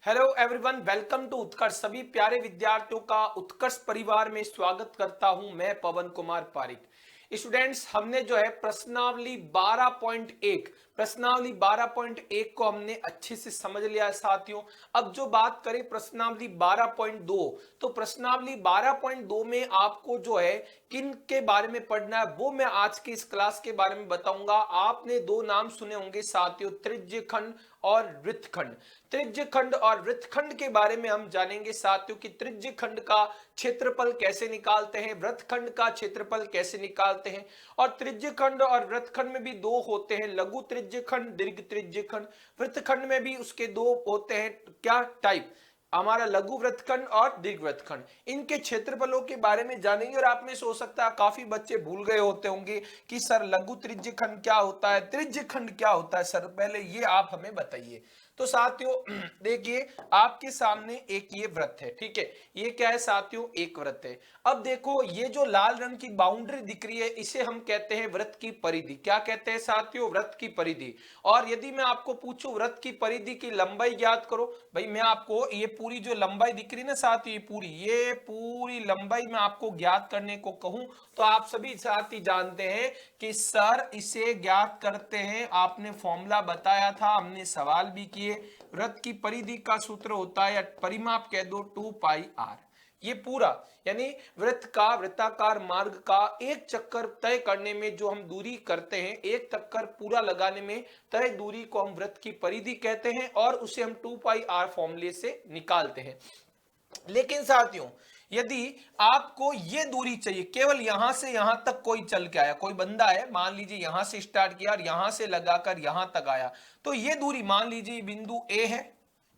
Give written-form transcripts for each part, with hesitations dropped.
Hello everyone, welcome to उत्कर्ष। सभी प्यारे विद्यार्थियों का उत्कर्ष परिवार में स्वागत करता हूं मैं पवन कुमार पारिक। स्टूडेंट्स, हमने जो है प्रश्नावली 12.1 को हमने अच्छे से समझ लिया है साथियों। अब जो बात करें प्रश्नावली 12.2, तो प्रश्नावली 12.2 में आपको जो है किन के बारे में पढ़ना है वो मैं आज की इस क्लास के बारे में बताऊंगा। आपने दो नाम सुने होंगे साथियों, त्रिज्यखंड और वृत्तखंड। त्रिज्यखंड और वृत्तखंड के बारे में हम जानेंगे साथियों कि त्रिज्यखंड का क्षेत्रफल कैसे निकालते हैं, वृत्तखंड का क्षेत्रफल कैसे निकालते हैं। और त्रिज्यखंड और वृत्तखंड में भी दो होते हैं, लघु त्रिज्यखंड, दीर्घ त्रिज्यखंड। वृत्तखंड में भी उसके दो होते हैं, क्या टाइप, हमारा लघु वृत्तखंड और दीर्घ वृत्तखंड। इनके क्षेत्रफलों के बारे में जानेंगे। और आप में से हो सकता है काफी बच्चे भूल गए होते होंगे कि सर लघु त्रिज्यखंड क्या होता है, त्रिज्यखंड क्या होता है, सर पहले ये आप हमें बताइए। तो साथियों देखिए, आपके सामने एक ये वृत्त है, ठीक है। ये क्या है साथियों, एक वृत्त है। अब देखो ये जो लाल रंग की बाउंड्री दिख रही है इसे हम कहते हैं वृत्त की परिधि। क्या कहते हैं साथियों, वृत्त की परिधि। और यदि मैं आपको पूछूं वृत्त की परिधि की लंबाई ज्ञात करो, भाई मैं आपको ये पूरी जो लंबाई दिख रही है ना साथियों, ये पूरी लंबाई मैं आपको ज्ञात करने को कहूं तो आप सभी साथी जानते हैं कि सर इसे ज्ञात करते हैं। आपने फॉर्मूला बताया था, हमने सवाल भी किए। वृत्त की परिधि का सूत्र होता है, परिमाप कह दो 2πr। ये पूरा यानी वृत्त का, वृत्ताकार मार्ग का एक चक्कर तय करने में जो हम दूरी करते हैं, एक चक्कर पूरा लगाने में तय दूरी को हम वृत्त की परिधि कहते हैं और उसे हम 2πr फॉर्मूले से निकालते हैं। लेकिन साथियों यदि आपको ये दूरी चाहिए, केवल यहां से यहां तक कोई चल के आया, कोई बंदा है, मान लीजिए यहां से स्टार्ट किया और यहां से लगाकर यहां तक आया, तो ये दूरी मान लीजिए बिंदु ए है,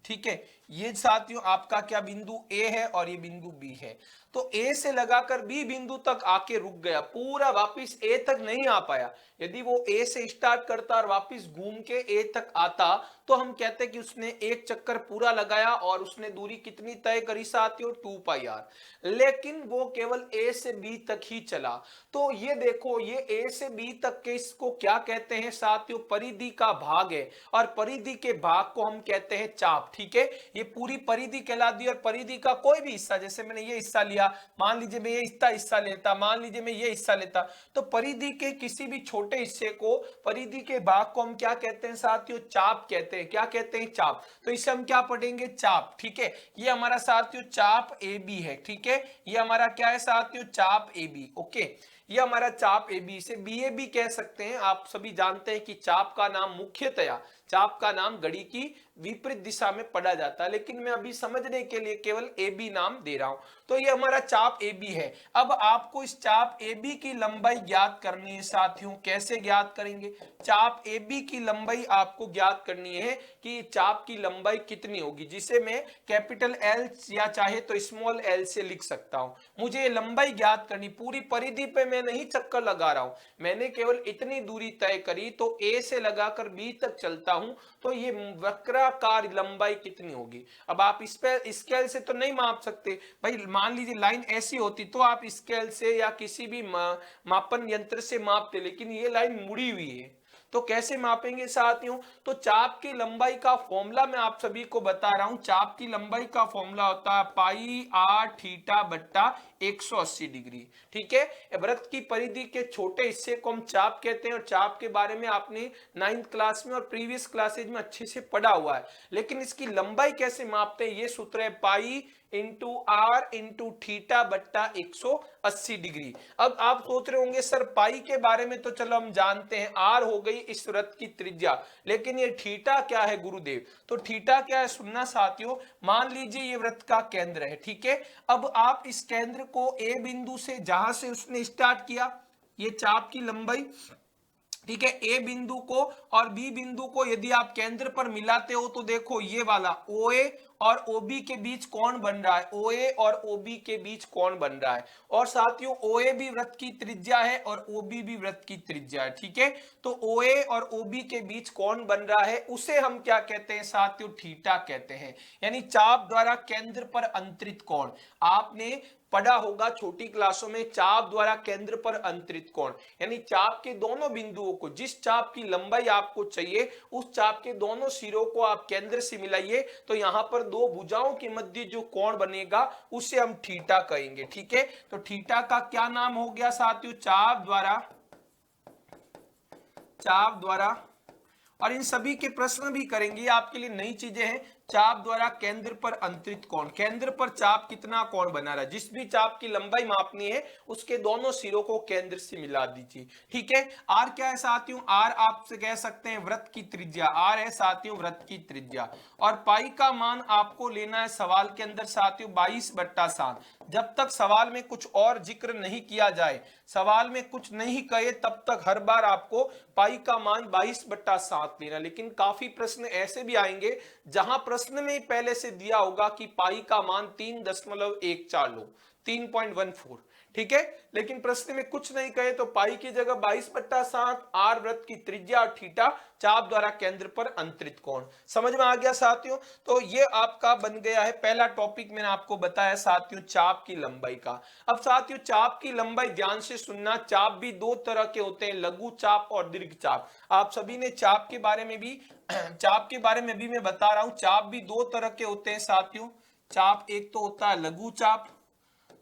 ठीक है। ये साथियों आपका क्या बिंदु ए है और ये बिंदु बी है। तो ए से लगाकर बी बिंदु तक आके रुक गया, पूरा वापस ए तक नहीं आ पाया। यदि वो ए से स्टार्ट करता और वापस घूम के ए तक आता तो हम कहते कि उसने एक चक्कर पूरा लगाया और उसने दूरी कितनी तय करी साथियों, 2πr। लेकिन वो केवल ए से बी तक ही चला। तो ये देखो, ये ए से बी तक के इसको क्या कहते हैं साथियों, परिधि का भाग है। और परिधि के भाग को हम कहते हैं चाप, ठीक है। ये पूरी परिधि कहलाती है और परिधि का कोई भी हिस्सा, जैसे मैंने ये हिस्सा लिया, मान लीजिए मैं ये हिस्सा लेता, मान लीजिए मैं ये हिस्सा लेता, तो परिधि के किसी भी छोटे हिस्से को, परिधि के भाग को हम क्या कहते हैं साथियों, चाप कहते हैं। क्या कहते हैं, चाप। तो इसे हम क्या पढ़ेंगे, चाप, ठीक है। ये हमारा साथियों चाप ए बी है, ठीक है। ये हमारा क्या है साथियों, चाप ए बी, ओके। ये हमारा चाप ए बी, से बी ए बी कह सकते हैं। आप सभी जानते हैं कि चाप का नाम मुख्यतया, चाप का नाम घड़ी की विपरीत दिशा में पढ़ा जाता है, लेकिन मैं अभी समझने के लिए केवल ए बी नाम दे रहा हूं। तो ये हमारा चाप ए बी है। अब आपको इस चाप ए बी की लंबाई ज्ञात करनी है साथियों। कैसे ज्ञात करेंगे, चाप ए बी की लंबाई आपको ज्ञात करनी है कि चाप की लंबाई कितनी होगी, जिसे मैं कैपिटल एल या चाहे तो स्मॉल एल से लिख सकता हूं। मुझे लंबाई ज्ञात करनी, पूरी परिधि पे मैं नहीं चक्कर लगा रहा हूं, मैंने केवल इतनी दूरी तय करी, तो ए से लगाकर बी तक चलता हूं, तो ये वक्राकार लंबाई कितनी होगी। अब आप इस पे स्केल से तो नहीं माप सकते भाई, मान लीजिए लाइन ऐसी होती तो आप स्केल से या किसी भी मापन यंत्र से मापते, लेकिन ये लाइन मुड़ी हुई है, तो कैसे मापेंगे साथियों। तो चाप की लंबाई का फॉर्मूला मैं आप सभी को बता रहा हूं। चाप की लंबाई का फॉर्मूला होता है पाई आर थीटा बट्टा 180 डिग्री, ठीक है। वृत्त की परिधि के छोटे हिस्से को हम चाप कहते हैं और चाप के बारे में आपने 9th क्लास में और प्रीवियस क्लासेज में अच्छे से पढ़ा हुआ है। लेकिन इसकी लंबाई कैसे मापते हैं, ये सूत्र है pi into R into theta बट्टा 180 डिग्री। अब आप सोच रहे होंगे सर पाई के बारे में तो चलो हम जानते हैं, आर हो गई इस वृत्त की त्रिज्या, लेकिन ये थीटा क्या है गुरुदेव। तो थीटा क्या है, सुनना साथियों, मान लीजिए ये वृत्त का केंद्र है, ठीक है। अब आप इस केंद्र को ए बिंदु से, जहां से उसने स्टार्ट किया, ये चाप की लंबाई, ठीक है, ए बिंदु को और बी बिंदु को यदि आप केंद्र पर मिलाते हो तो देखो ये वाला OA और OB के बीच कौन बन रहा है, OA और OB के बीच कौन बन रहा है। और साथियों OA भी वृत्त की त्रिज्या है और OB भी वृत्त की त्रिज्या है, ठीक है। तो OA और OB के बीच कौन बन रहा है उसे हम क्या कहते हैं साथियों, थीटा कहते हैं। यानी चाप द्वारा केंद्र पर अंतरित कोण। आपने पढ़ा होगा छोटी क्लासों में, चाप द्वारा केंद्र पर अंतरित कोण, यानी चाप के दोनों बिंदुओं को, जिस चाप की लंबाई आपको चाहिए उस चाप के दोनों सिरों को आप केंद्र से मिलाइए, तो यहां पर दो भुजाओं के मध्य जो कोण बनेगा उसे हम थीटा कहेंगे। ठीक है, तो थीटा का क्या नाम हो गया साथियों? चाप द्वारा। और इन सभी के प्रश्न भी करेंगे, आपके लिए नई चीजें हैं। चाप द्वारा केंद्र पर अंतरित कोण, केंद्र पर चाप कितना कोण बना रहा है, जिस भी चाप की लंबाई मापनी है उसके दोनों सिरों को केंद्र से मिला दीजिए। ठीक है, आर क्या है साथियों? आर आपसे कह सकते हैं वृत्त की त्रिज्या, आर है साथियों वृत्त की त्रिज्या। और पाई का मान आपको लेना है सवाल के अंदर साथियों 22/7। जब तक सवाल में कुछ और जिक्र नहीं किया जाए, सवाल में कुछ नहीं कहे, तब तक हर बार आपको पाई का मान 22/7 लेना। लेकिन काफी प्रश्न ऐसे भी आएंगे जहां प्रश्न में पहले से दिया होगा कि पाई का मान 3.14 लो, 3.14। ठीक है, लेकिन प्रश्न में कुछ नहीं कहे तो पाई की जगह 22/7, आर वृत्त की त्रिज्या और थीटा चाप द्वारा केंद्र पर अंतरित कोण। समझ में आ गया साथियों? तो ये आपका बन गया है पहला टॉपिक, मैंने आपको बताया साथियों चाप की लंबाई का। अब साथियों चाप की लंबाई ध्यान से सुनना, चाप भी दो तरह के होते हैं, लघु चाप और दीर्घ चाप। आप सभी ने चाप के बारे में भी मैं बता रहा हूं, चाप भी दो तरह के होते हैं साथियों। चाप एक तो होता है लघु चाप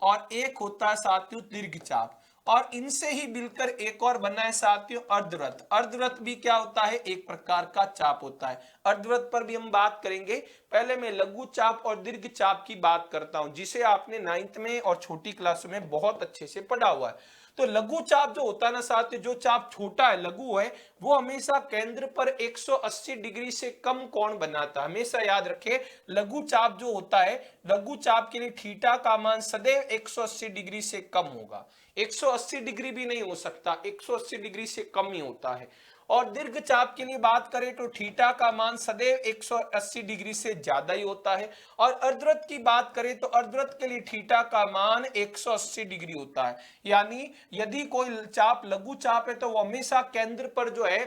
और एक होता है साथियों दीर्घ चाप। और इनसे ही मिलकर एक और बना है साथियों अर्धवृत्त। अर्धवृत्त भी क्या होता है? एक प्रकार का चाप होता है। अर्धवृत्त पर भी हम बात करेंगे। पहले मैं लघु चाप और दीर्घ चाप की बात करता हूं, जिसे आपने 9th में और छोटी क्लासों में बहुत अच्छे से पढ़ा हुआ है। तो लघु चाप जो होता है ना साथियों, जो चाप छोटा है, लघु है, वो हमेशा केंद्र पर 180 डिग्री से कम कोण बनाता है। हमेशा याद रखें, लघु चाप जो होता है, लघु चाप के लिए थीटा का मान सदैव 180 डिग्री से कम होगा। 180 डिग्री भी नहीं हो सकता, 180 डिग्री से कम ही होता है। और दीर्घ चाप के लिए बात करें तो थीटा का मान सदैव 180 डिग्री से ज्यादा ही होता है। और अर्धवृत्त की बात करें तो अर्धवृत्त के लिए थीटा का मान 180 डिग्री होता है। यानी यदि कोई चाप लघु चाप है तो वो हमेशा केंद्र पर जो है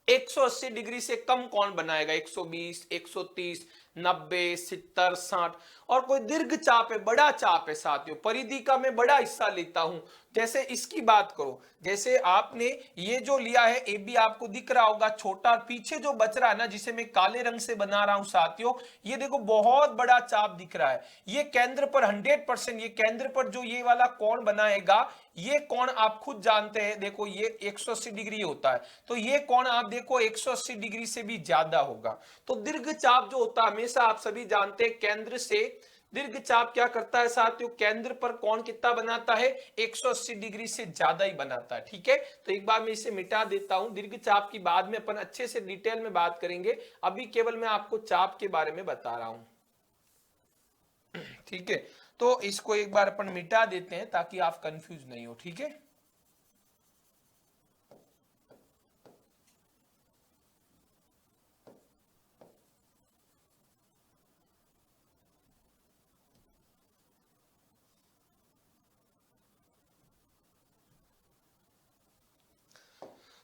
180 डिग्री से कम कोण बनाएगा, 120, 130, 90, 70, 60। और कोई दीर्घ चाप है, बड़ा चाप है साथियों, परिधि का मैं बड़ा हिस्सा लेता हूं। जैसे इसकी बात करो, जैसे आपने ये जो लिया है ए बी, आपको दिख रहा होगा छोटा, पीछे जो बच रहा है ना, जिसे मैं काले रंग से बना रहा हूं साथियों, ये देखो बहुत बड़ा चाप दिख रहा है। ये केंद्र पर 100%, ये केंद्र पर जो ये वाला कोण बनाएगा, ये कोण आप खुद जानते हैं, देखो ये 180 डिग्री होता है, तो ये कोण आप देखो 180 डिग्री से भी ज्यादा होगा। तो दीर्घ चाप जो होता है, हमेशा आप सभी जानते हैं केंद्र से, दीर्घ चाप क्या करता है साथियों, केंद्र पर कोण कितना बनाता है? 180 डिग्री से ज्यादा ही बनाता है। ठीक है, तो एक बार मैं इसे मिटा देता हूं। दीर्घ चाप की बाद में अपन अच्छे से डिटेल में बात करेंगे, अभी केवल मैं आपको चाप के बारे में बता रहा हूं। ठीक है, तो इसको एक बार अपन मिटा देते हैं ताकि आप कंफ्यूज नहीं हो। ठीक है,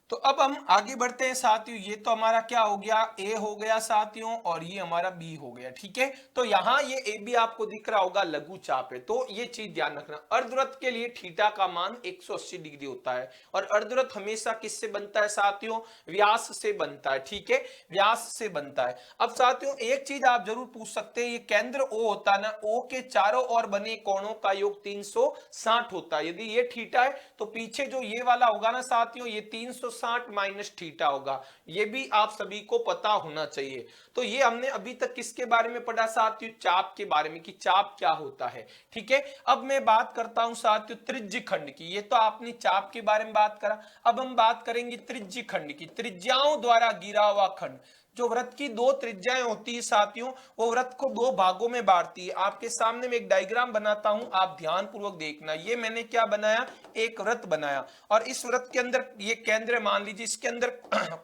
तो अब हम आगे बढ़ते हैं साथियों। ये तो हमारा क्या हो गया, ए हो गया साथियों, और ये हमारा बी हो गया। ठीक है, तो यहां ये ए बी आपको दिख रहा होगा लघु चाप है, तो ये चीज ध्यान रखना। अर्धवृत्त के लिए थीटा का मान 180 डिग्री होता है, और अर्धवृत्त हमेशा किससे बनता है साथियों? व्यास से बनता है। ठीक है, व्यास से बनता है। अब साथियों एक चीज आप जरूर पूछ सकते हैं, ये केंद्र ओ होता है ना, ओ के चारों ओर बने कोणों का योग 360 होता है। यदि ये थीटा है तो पीछे जो ये वाला होगा ना साथियों, ये 360 माइनस थीटा होगा। ये भी आप सभी को पता होना चाहिए। तो ये हमने अभी तक किसके बारे में पढ़ा साथियों? चाप के बारे में, कि चाप क्या होता है। ठीक है, अब मैं बात करता हूं साथियों त्रिज्य खंड की। ये तो आपने चाप के बारे में बात करा, अब हम बात करेंगे त्रिज्य खंड की। त्रिज्याओं द्वारा घिरा हुआ खंड, जो वृत्त की दो त्रिज्याएं होती है साथियों, वो वृत्त को दो भागों में बांटती है। आपके सामने मैं एक डायग्राम बनाता हूं, आप ध्यान पूर्वक देखना। ये मैंने क्या बनाया? एक वृत्त बनाया, और इस वृत्त के अंदर ये केंद्र मान लीजिए, इसके अंदर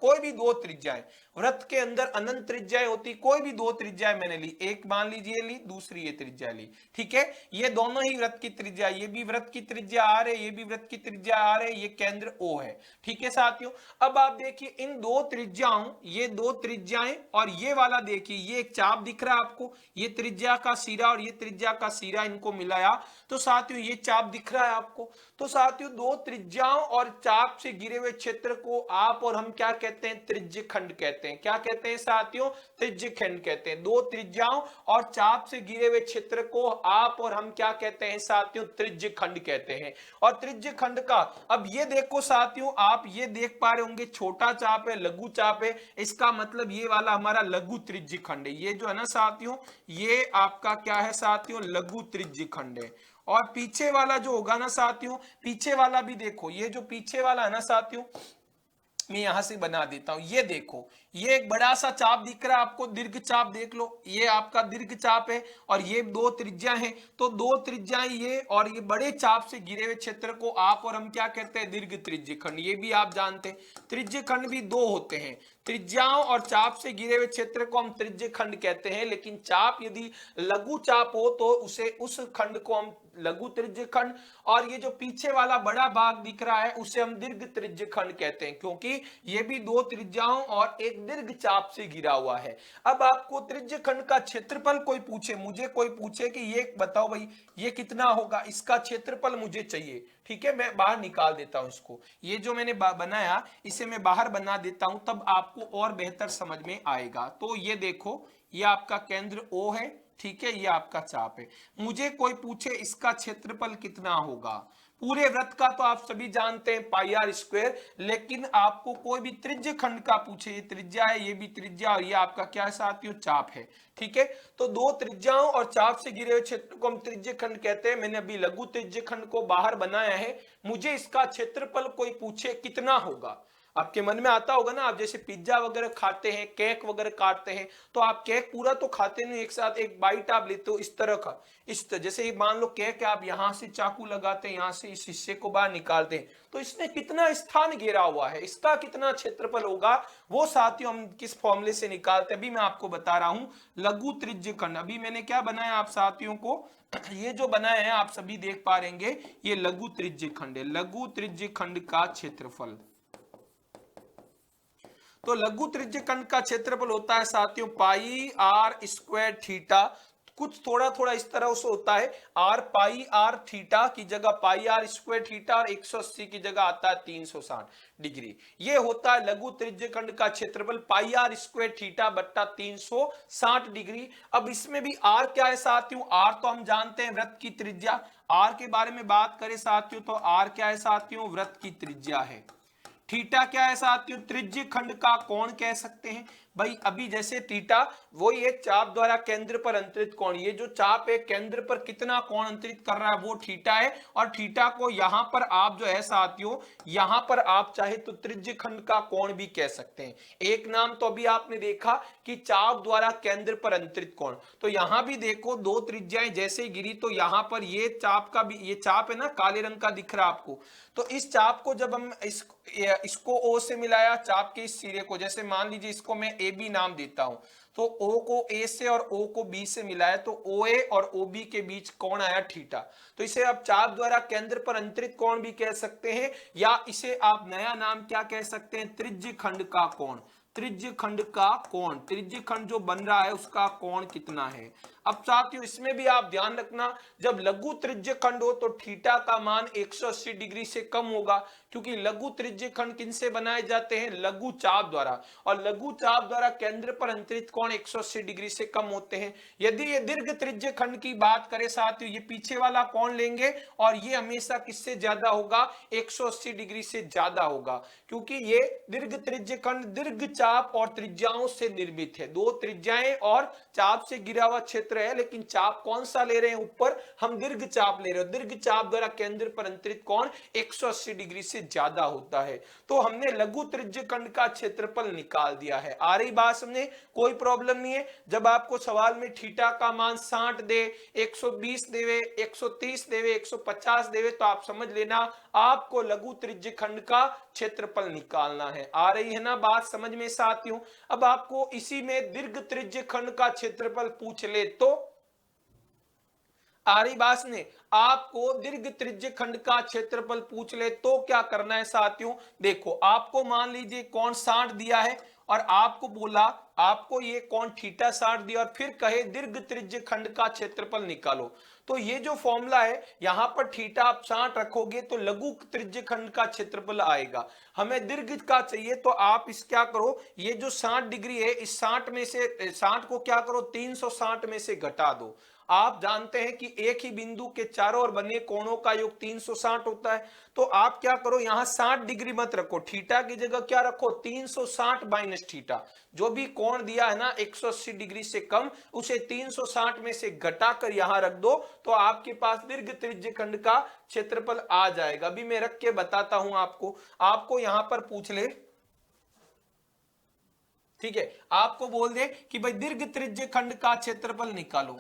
कोई भी दो त्रिज्याएं, वृत्त के अंदर अनंत त्रिज्याएं होती, कोई भी दो त्रिज्याएं मैंने ली, एक मान लीजिए ली, दूसरी ये त्रिज्या ली। ठीक है, ये दोनों ही वृत्त की त्रिज्या, ये भी वृत्त की त्रिज्या आर है, ये भी वृत्त की त्रिज्या आर है, ये केंद्र ओ है। ठीक है साथियों, अब आप देखिए इन दो त्रिज्याओं, ये दो त्रिज्या त्रिज्याएं, और ये वाला देखिए, ये एक चाप दिख रहा है आपको, ये त्रिज्या का सिरा और ये त्रिज्या का सिरा, इनको मिलाया तो साथियों ये चाप दिख रहा है आपको। तो साथियों दो त्रिज्याओं और चाप से घिरे हुए क्षेत्र को आप और हम क्या कहते हैं, त्रिज्यखंड कहते हैं। क्या कहते हैं साथियों, त्रिज्यखंड कहते हैं। दो त्रिज्याओं और चाप से घिरे हुए क्षेत्र को आप और हम क्या कहते हैं साथियों, त्रिज्यखंड कहते हैं। और त्रिज्यखंड का, अब ये देखो साथियों, आप ये देख पा रहे होंगे, छोटा चाप है, लघु चाप है, इसका मतलब ये वाला हमारा लघु त्रिज्यखंड है। ये जो है ना साथियों, ये आपका क्या है साथियों, लघु त्रिज्यखंड है। और पीछे वाला जो होगा ना साथियों, पीछे वाला भी देखो, ये जो पीछे वाला है ना साथियों, मैं यहां से बना देता हूं, ये देखो, ये एक बड़ा सा चाप दिख रहा है आपको, दीर्घ चाप देख लो, ये आपका दीर्घ चाप है और ये दो त्रिज्या हैं। तो दो त्रिज्याएं ये और ये बड़े चाप से घिरे हुए क्षेत्र को आप और हम क्या कहते हैं, दीर्घ त्रिज्यखंड। ये भी आप जानते हैं, त्रिज्यखंड भी दो होते हैं, त्रिज्याओं और चाप से घिरे हुए क्षेत्र को हम त्रिज्यखंड कहते हैं। लेकिन चाप यदि लघु चाप हो तो उसे, उस खंड को हम लघु त्रिज्यखंड, और ये जो पीछे वाला बड़ा भाग दिख रहा है उसे हम दीर्घ त्रिज्यखंड कहते हैं, क्योंकि ये भी दो त्रिज्याओं और एक दीर्घ चाप से घिरा हुआ है। अब आपको त्रिज्यखंड का क्षेत्रफल कोई पूछे, मुझे कोई पूछे कि ये बताओ भाई ये कितना होगा, इसका क्षेत्रफल मुझे चाहिए, ठीक है, मैं बाहर निकाल देता हूं इसको, ये जो मैंने बनाया इसे मैं बाहर बना देता हूं, तब आपको और बेहतर समझ में आएगा। तो ये देखो, ये आपका केंद्र O है, ठीक है, ये आपका चाप है। मुझे कोई पूछे इसका क्षेत्रफल कितना होगा, पूरे वृत्त का तो आप सभी जानते हैं पाई आर स्क्वायर, लेकिन आपको कोई भी त्रिज्यखंड का पूछे, ये त्रिज्या है, ये भी त्रिज्या, और ये आपका क्या है साथियों, चाप है, ठीक है। तो दो त्रिज्याओं और चाप से घिरे हुए क्षेत्र को हम त्रिज्यखंड कहते हैं। मैंने अभी लघु त्रिज्यखंड को बाहर बनाया है, मुझे इसका क्षेत्रफल कोई पूछे कितना होगा, आपके मन में आता होगा ना, आप जैसे पिज्जा वगैरह खाते हैं, केक वगैरह काटते हैं, तो आप केक पूरा तो खाते नहीं, एक साथ एक बाइट आप लेते हो इस तरह का, इस तरह, जैसे मान लो केक है, आप यहां से चाकू लगाते हैं, यहां से इस हिस्से को बाहर निकालते हैं, तो इसने कितना स्थान घेरा हुआ है, इसका कितना क्षेत्रफल होगा, वो साथियों हम किस फॉर्मूले से निकालते हैं, अभी मैं आपको बता रहा हूं। लघु त्रिज्यखंड, अभी मैंने क्या बनाया आप साथियों को, ये जो बनाया है आप सभी देख पा रहेंगे, ये लघु त्रिज्यखंड है। लघु त्रिज्यखंड का क्षेत्रफल, तो लघु त्रिज्यखंड का क्षेत्रफल होता है साथियों पाई आर स्क्वायर थीटा, कुछ थोड़ा थोड़ा इस तरह से होता है, आर पाई आर थीटा की जगह पाई आर स्क्वायर थीटा, और 180 की जगह आता है 360 डिग्री। ये होता है लघु त्रिज्यखंड का क्षेत्रफल, पाई आर स्क्वायर थीटा बट्टा 360 डिग्री। अब इसमें भी आर क्या है साथियों, आर तो हम जानते हैं वृत्त की त्रिज्या, आर के बारे में बात करें साथियों तो आर क्या है साथियों, वृत्त की त्रिज्या है। थीटा क्या है साथियों, त्रिज्यखंड का कोण कह सकते हैं भाई। अभी जैसे थीटा वो ये चाप द्वारा केंद्र पर अंतरित कोण, ये जो चाप है केंद्र पर कितना कोण अंतरित कर रहा है वो थीटा है, और थीटा को यहां पर आप जो है साथियों, यहां पर आप चाहे तो त्रिज्यखंड का कोण भी कह सकते हैं। एक नाम तो अभी आपने देखा कि चाप द्वारा केंद्र पर अंतरित कोण, तो यहां भी देखो दो त्रिज्याएं जैसे गिरी, तो यहां पर ये चाप का भी, ये चाप है ना काले रंग का दिख रहा है आपको, तो इस चाप को जब हम इसको O से मिलाया, चाप के इस सिरे को, जैसे मान लीजिए इसको मैं ए बी नाम देता हूं, तो O को A से और O को B से मिलाया, तो OA और OB के बीच कोण आया थीटा। तो इसे आप चाप द्वारा केंद्र पर अंतरित कोण भी कह सकते हैं, या इसे आप नया नाम क्या कह सकते हैं, त्रिज्यखंड का कोण। त्रिज्यखंड का कोण, त्रिज्यखंड जो बन रहा है उसका कोण कितना है। अब साथियों इसमें भी आप ध्यान रखना, जब लघु त्रिज्यखंड हो तो थीटा का मान 180 डिग्री से कम होगा, क्योंकि लघु त्रिज्यखंड किनसे बनाए जाते हैं, लघु चाप द्वारा, और लघु चाप द्वारा केंद्र पर अंतरित कोण 180 डिग्री से कम होते हैं। यदि ये दीर्घ त्रिज्यखंड की बात करें साथियों, ये पीछे वाला कोण लेंगे और ये हमेशा किससे ज्यादा होगा, 180 डिग्री से ज्यादा होगा, क्योंकि ये दीर्घ त्रिज्यखंड दीर्घ चाप और त्रिज्याओं से निर्मित है। दो त्रिज्याएं और चाप से घिरा हुआ क्षेत्र है, लेकिन चाप कौन सा ले रहे हैं ऊपर, हम दीर्घ चाप ले रहे हैं। दीर्घ चाप द्वारा केंद्र पर अंतरित कोण 180 डिग्री से ज्यादा होता है। तो हमने लघु त्रिज्यखंड का क्षेत्रफल निकाल दिया है। आ रही बात समझे, कोई प्रॉब्लम नहीं है। जब आपको सवाल में थीटा का मान 60 दे, 120 देवे, 130 देवे, 150 देवे, तो आप समझ लेना आपको लघु त्रिज्यखंड का क्षेत्रफल निकालना है। आ रही है ना बात समझ में साथियों। अब आपको इसी में दीर्घ त्रिज्यखंड का क्षेत्रफल पूछ ले तो, आ रही बात ने, आपको दीर्घ त्रिज्यखंड का क्षेत्रफल पूछ ले तो क्या करना है साथियों, देखो आपको मान लीजिए कोण 60 दिया है और आपको बोला आपको ये कोण थीटा 60 दिया और फिर कहे दीर्घ त्रिज्य खंड का क्षेत्रफल निकालो, तो ये जो फॉर्मूला है यहां पर थीटा आप 60 रखोगे तो लघु त्रिज्य खंड का क्षेत्रफल आएगा। हमें दीर्घ का चाहिए तो आप इस क्या करो, ये जो 60 डिग्री है इस 60 में से 60 को क्या करो 360 में से घटा दो। आप जानते हैं कि एक ही बिंदु के चारों ओर बने कोणों का योग 360 होता है, तो आप क्या करो यहां 60 डिग्री मत रखो, थीटा की जगह क्या रखो 360 माइनस थीटा। जो भी कोण दिया है ना 180 डिग्री से कम, उसे 360 में से घटाकर यहां रख दो तो आपके पास दीर्घ त्रिज्य खंड का क्षेत्रफल आ जाएगा। अभी मैं रख के बताता हूं आपको यहां पर पूछ ले, ठीक है, आपको बोल दे कि भाई दीर्घ त्रिज्य खंड का क्षेत्रफल निकालो,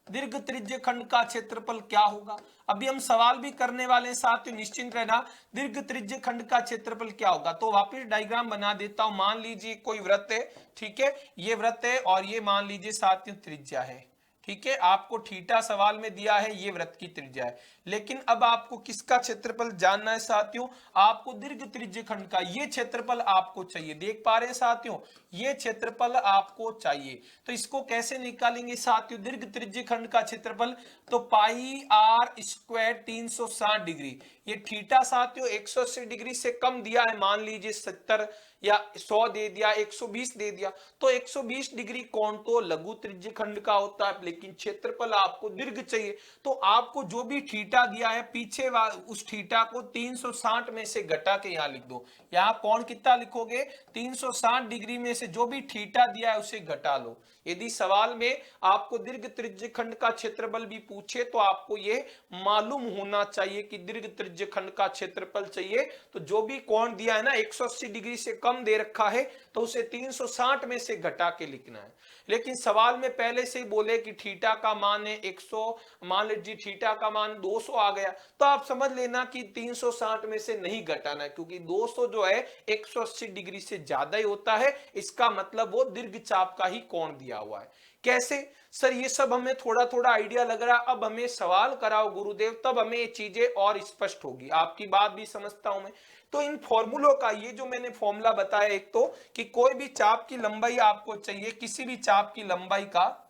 दीर्घ त्रिज्य खंड का क्षेत्रफल क्या होगा। अभी हम सवाल भी करने वाले हैं साथियों, निश्चिंत रहना। दीर्घ त्रिज्य खंड का क्षेत्रफल क्या होगा, तो वापस डायग्राम बना देता हूं। मान लीजिए कोई वृत्त है, ठीक है, ये वृत्त है और ये मान लीजिए साथियों त्रिज्या है, ठीक है, आपको थीटा सवाल में दिया है, ये वृत्त की त्रिज्या है। लेकिन अब आपको किसका क्षेत्रफल जानना है साथियों, आपको दीर्घ त्रिज्य खंड का ये क्षेत्रफल आपको चाहिए। देख पा रहे हैं साथियों, ये क्षेत्रफल आपको चाहिए, तो इसको कैसे निकालेंगे साथियों, दीर्घ त्रिज्य खंड का क्षेत्रफल, तो पाई आर स्क्वायर 360 डिग्री, ये थीटा साथियों 180 डिग्री से कम दिया है, मान लीजिए 70 या 100 दे दिया, 120 दे दिया, तो 120 डिग्री कोण तो लघु त्रिज्य खंड का होता है, लेकिन क्षेत्रफल आपको दीर्घ चाहिए। तो आपको जो भी थीटा दिया है पीछे उस थीटा को 360 में से घटा के यहां लिख दो। यहां कोण कितना लिखोगे, 360 डिग्री में से जो भी थीटा दिया है उसे घटा लो। यदि सवाल में आपको दीर्घ त्रिज्य खंड का क्षेत्रफल भी पूछे तो आपको ये मालूम होना चाहिए कि दीर्घ त्रिज्य खंड का क्षेत्रफल चाहिए, तो जो भी कोण दिया है ना 180 डिग्री से कम दे रखा है तो उसे 360 में से घटा के लिखना है। लेकिन सवाल में पहले से ही बोले कि थीटा का मान है 100, मान लीजिए थीटा का मान 200 आ गया, तो आप समझ लेना कि 360 में से नहीं घटाना है, क्योंकि 200 जो है 180 डिग्री से ज्यादा ही होता है, इसका मतलब वो दीर्घ चाप का ही कोण दिया हुआ है। कैसे सर, ये सब हमें थोड़ा थोड़ा आइडिया लग रहा है, अब हमें सवाल कराओ गुरुदेव, तब हमें ये चीजें और स्पष्ट होगी। आपकी बात भी समझता हूं मैं। तो इन फॉर्मूलों का ये जो मैंने फॉर्मूला बताया, एक तो कि कोई भी चाप की लंबाई आपको चाहिए, किसी भी चाप की लंबाई का,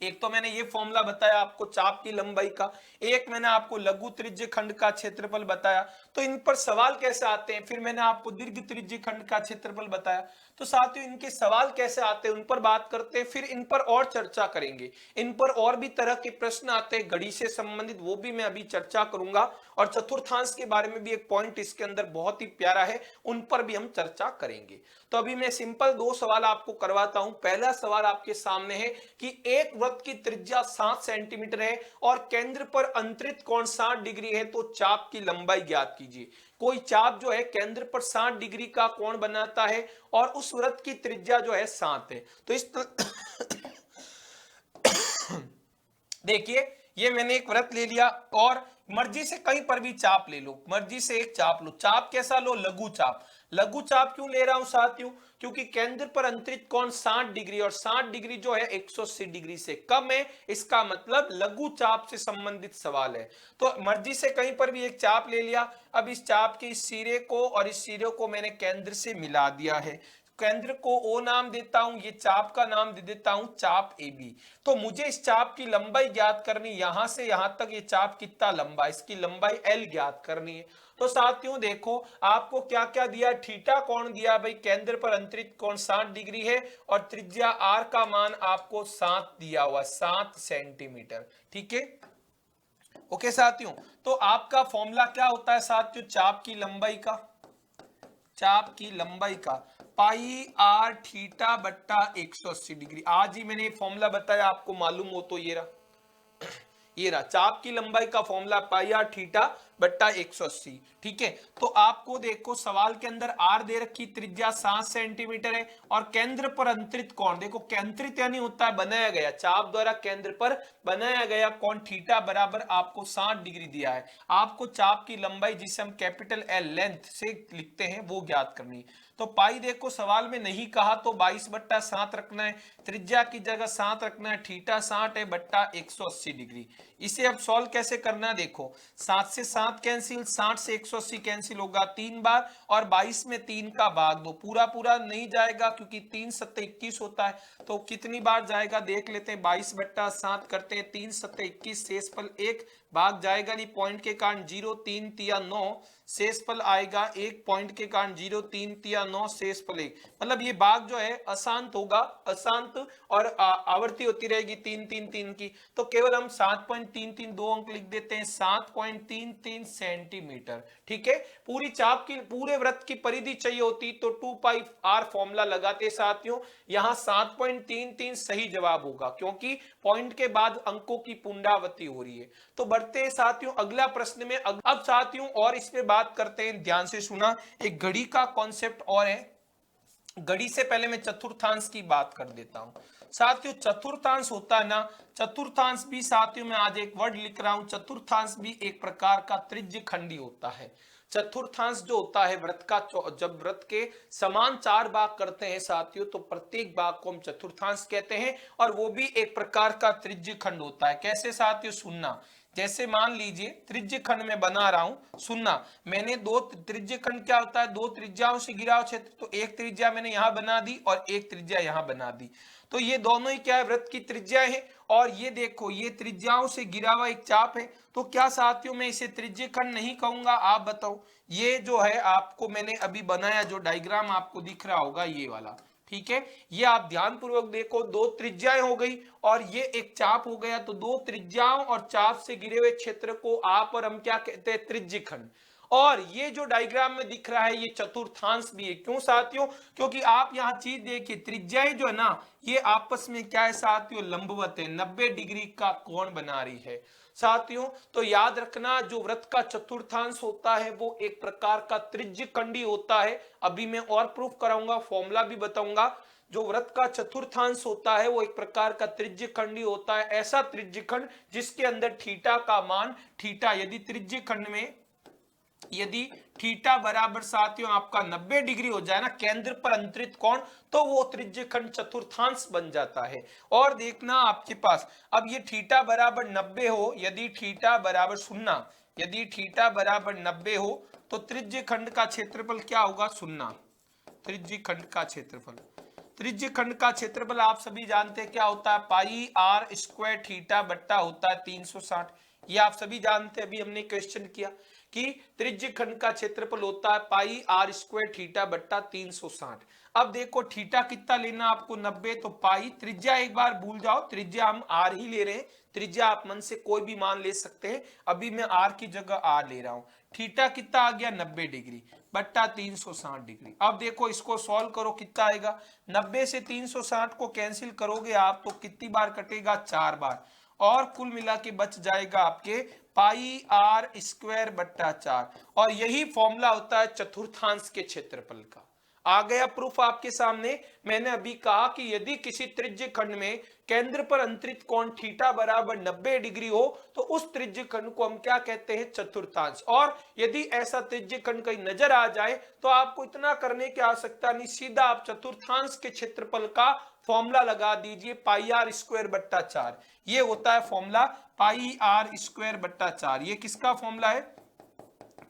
एक तो मैंने ये फॉर्मूला बताया आपको चाप की लंबाई का, एक मैंने आपको लघु त्रिज्य खंड का क्षेत्रफल बताया। तो इन पर सवाल कैसे आते हैं, फिर मैंने आपको दीर्घ त्रिज्य खंड का क्षेत्रफल बताया। तो साथियों इनके सवाल कैसे आते हैं उन पर बात करते हैं, फिर इन पर और चर्चा करेंगे। इन पर और भी तरह के प्रश्न आते हैं घड़ी से संबंधित, वो भी मैं अभी चर्चा करूंगा। और चतुर्थांश के बारे में भी एक पॉइंट इसके अंदर बहुत ही प्यारा है, उन पर भी हम चर्चा करेंगे। तो अभी मैं सिंपल 2 सवाल आपको करवाता हूं। पहला सवाल आपके सामने है कि एक वृत्त की त्रिज्या 7 सेंटीमीटर है और केंद्र पर अंतरित कोण 60 डिग्री है, तो चाप की लंबाई ज्ञात कीजिए। कोई चाप जो है केंद्र पर 60 डिग्री का कोण बनाता है और उस वृत्त की त्रिज्या जो है 7 है। तो इस देखिए ये मैंने एक वृत्त ले लिया और मर्जी से कहीं पर भी चाप ले लो, मर्जी से एक चाप लो। चाप कैसा लो, लघु चाप। लघु चाप क्यों ले रहा हूं साथियों, क्योंकि केंद्र पर अंतरित कोण 60 डिग्री और 60 डिग्री जो है 180 डिग्री से कम है, इसका मतलब लघु चाप से संबंधित सवाल है। तो मर्जी से कहीं पर भी एक चाप ले लिया। अब इस चाप के इस सिरे को और इस सिरे को मैंने केंद्र से मिला दिया है, केंद्र को O नाम देता हूं, ये चाप का नाम दे देता हूं चाप AB। तो मुझे इस चाप की लंबाई ज्ञात करनी, यहां से यहां तक ये चाप कितना लंबा, इसकी लंबाई L ज्ञात करनी है। तो साथियों देखो आपको क्या क्या दिया, थीटा कोण दिया भाई, केंद्र पर अंतरित कोण 60 डिग्री है और त्रिज्या R का मान आपको 7 दिया हुआ, 7 सेंटीमीटर, ठीक है। ओके साथियों, तो आपका फॉर्मूला क्या होता है साथियों, चाप की लंबाई का, चाप की लंबाई का पाई आर थीटा बट्टा 180 डिग्री। आज ही मैंने फॉर्मूला बताया, आपको मालूम हो तो ये रहा, ये रहा चाप की लंबाई का फॉर्मूला पाई आर थीटा बट्टा 180, ठीक है। तो आपको देखो सवाल के अंदर आर दे रखी, त्रिज्या 7 सेंटीमीटर है और केंद्र पर अंतरित कोण, देखो केंद्रित यानी होता है बनाया गया, चाप द्वारा केंद्र पर बनाया गया कोण थीटा बराबर आपको 60 डिग्री दिया है। आपको चाप की लंबाई जिसे हम कैपिटल L लेंथ से लिखते हैं वो ज्ञात करनी है। तो पाई देखो सवाल में नहीं कहा तो 22/7 रखना है, त्रिज्या की जगह 7 रखना है, थीटा 60 है बट्टा 180 डिग्री। इसे अब सॉल्व कैसे करना है, देखो 7 से 7 7 कैंसिल, 60 से 180 कैंसिल होगा 3 बार, और 22 में 3 का भाग 2, पूरा पूरा नहीं जाएगा क्योंकि 3 सत्ते 21 होता है, तो कितनी बार जाएगा देख लेते हैं। 22/7 करते हैं, 3 सत्ते 21, शेषफल 1, भाग जाएगा नहीं, पॉइंट के कारण 0, 3 तिया 9, शेषफल आएगा 1, पॉइंट के कारण 0, 3 तिया 9, शेषफल 1। मतलब ये भाग जो है अशांत होगा, अशांत, और आवर्ती होती रहेगी 3 3 3 की, तो केवल हम 7.33 दो अंक लिख देते हैं, 7.33 सेंटीमीटर। ठीक है, पूरी चाप की, पूरे वृत्त की परिधि चाहिए होती तो 2πr फॉर्मूला लगाते साथियों। यहां 7.33 सही जवाब होगा क्योंकि पॉइंट के बाद अंकों की पुनरावृत्ति हो रही है। तो बढ़ते हैं साथियों अगला प्रश्न में। अब साथियों और इस पे बात करते हैं, ध्यान से सुना, एक घड़ी का कॉन्सेप्ट और है। घड़ी से पहले मैं चतुर्थांश की बात कर देता हूं साथियों। चतुर्थांश होता है ना, चतुर्थांश भी साथियों मैं आज एक वर्ड लिख रहा हूं, चतुर्थांश भी एक प्रकार का त्रिज्य खंडी होता है। चतुर्थांश जो होता है वृत्त का, जब वृत्त के समान 4 भाग करते हैं साथियों, तो प्रत्येक भाग को हम चतुर्थांश कहते हैं, और वो भी एक प्रकार का त्रिज्य खंड होता है। कैसे साथियों, सुनना, जैसे मान लीजिए त्रिज्य खंड में बना रहा हूं, सुनना, मैंने दो त्रिज्य खंड, क्या होता है, दो त्रिज्याओं से घिरा हुआ क्षेत्र, तो एक त्रिज्या मैंने यहां बना दी और एक त्रिज्या यहां बना दी, तो ये दोनों ही क्या है, वृत्त की त्रिज्या है। और ये देखो ये त्रिज्याओं से घिरा हुआ एक चाप है, तो क्या साथियों मैं इसे त्रिज्य खंड नहीं कहूंगा, आप बताओ। ये जो है आपको मैंने अभी बनाया, जो डायग्राम आपको दिख रहा होगा ये वाला, ठीक है, ये आप ध्यान पूर्वक देखो, दो त्रिज्याएं हो गई और ये एक चाप हो गया, तो दो त्रिज्याओं और चाप से घिरे हुए क्षेत्र को आप और हम क्या कहते हैं, त्रिज्य खंड। और ये जो डायग्राम में दिख रहा है ये चतुर्थांश भी है। क्यों साथियों, क्योंकि आप यहां चीज देखिए, त्रिज्याएं जो है ना ये आपस में क्या है साथियों, लंबवत है, 90 डिग्री का कोण बना रही है साथियों। तो याद रखना, जो वृत्त का चतुर्थांश होता है वो एक प्रकार का त्रिज्य खंडी होता है। अभी मैं और प्रूफ कराऊंगा, फॉर्मूला भी बताऊंगा। जो वृत्त का चतुर्थांश होता है वो एक प्रकार का त्रिज्य खंडी होता है, ऐसा त्रिज्य खंड जिसके अंदर थीटा का मान, थीटा यदि त्रिज्य खंड में यदि थीटा बराबर साथियों आपका 90 डिग्री हो जाए ना, केंद्र पर अंतरित कोण, तो वो त्रिज्य खंड चतुर्थांश बन जाता है। और देखना आपके पास, अब ये थीटा बराबर 90 हो, यदि थीटा बराबर, सुनना, यदि थीटा बराबर 90 हो तो त्रिज्य खंड का क्षेत्रफल क्या होगा, सुनना, त्रिज्य खंड का क्षेत्रफल, त्रिज्य खंड का क्षेत्रफल आप सभी जानते हैं क्या होता है, पाई आर स्क्वायर थीटा बट्टा होता है 360। ये आप सभी जानते हैं, अभी हमने क्वेश्चन किया कि त्रिज्य खंड का क्षेत्रफल होता है पाई आर स्क्वायर थीटा बट्टा 360। अब देखो थीटा कितना लेना आपको, 90, तो पाई, त्रिज्या एक बार भूल जाओ, त्रिज्या हम आर ही ले रहे हैं, त्रिज्या आप मन से कोई भी मान ले सकते हैं, अभी मैं आर की जगह आर ले रहा हूं। थीटा कितना आ गया, 90 डिग्री बट्टा 360 डिग्री। अब देखो इसको सॉल्व करो, कितना आएगा, 90 से 360 को कैंसिल करोगे आप तो कितनी बार कटेगा, 4 बार, और कुल मिला के बच जाएगा आपके पाई आर स्क्वायर बट्टा 4। और यही फॉर्मूला होता है चतुर्थांश के क्षेत्रफल का। आ गया प्रूफ आपके सामने। मैंने अभी कहा कि यदि किसी त्रिज्य खंड में केंद्र पर अंतरित कोण थीटा बराबर 90 डिग्री हो तो उस त्रिज्य खंड को हम क्या कहते हैं, चतुर्थांश। और यदि ऐसा त्रिज्य खंड कहीं नजर आ जाए तो आपको इतना करने की आवश्यकता नहीं, सीधा आप चतुर्थांश के क्षेत्रफल का फॉर्मूला लगा दीजिए, पाई आर स्क्वायर बट्टा 4। ये होता है फॉर्मूला, पाई आर स्क्वायर बट्टा 4। ये किसका फॉर्मूला है,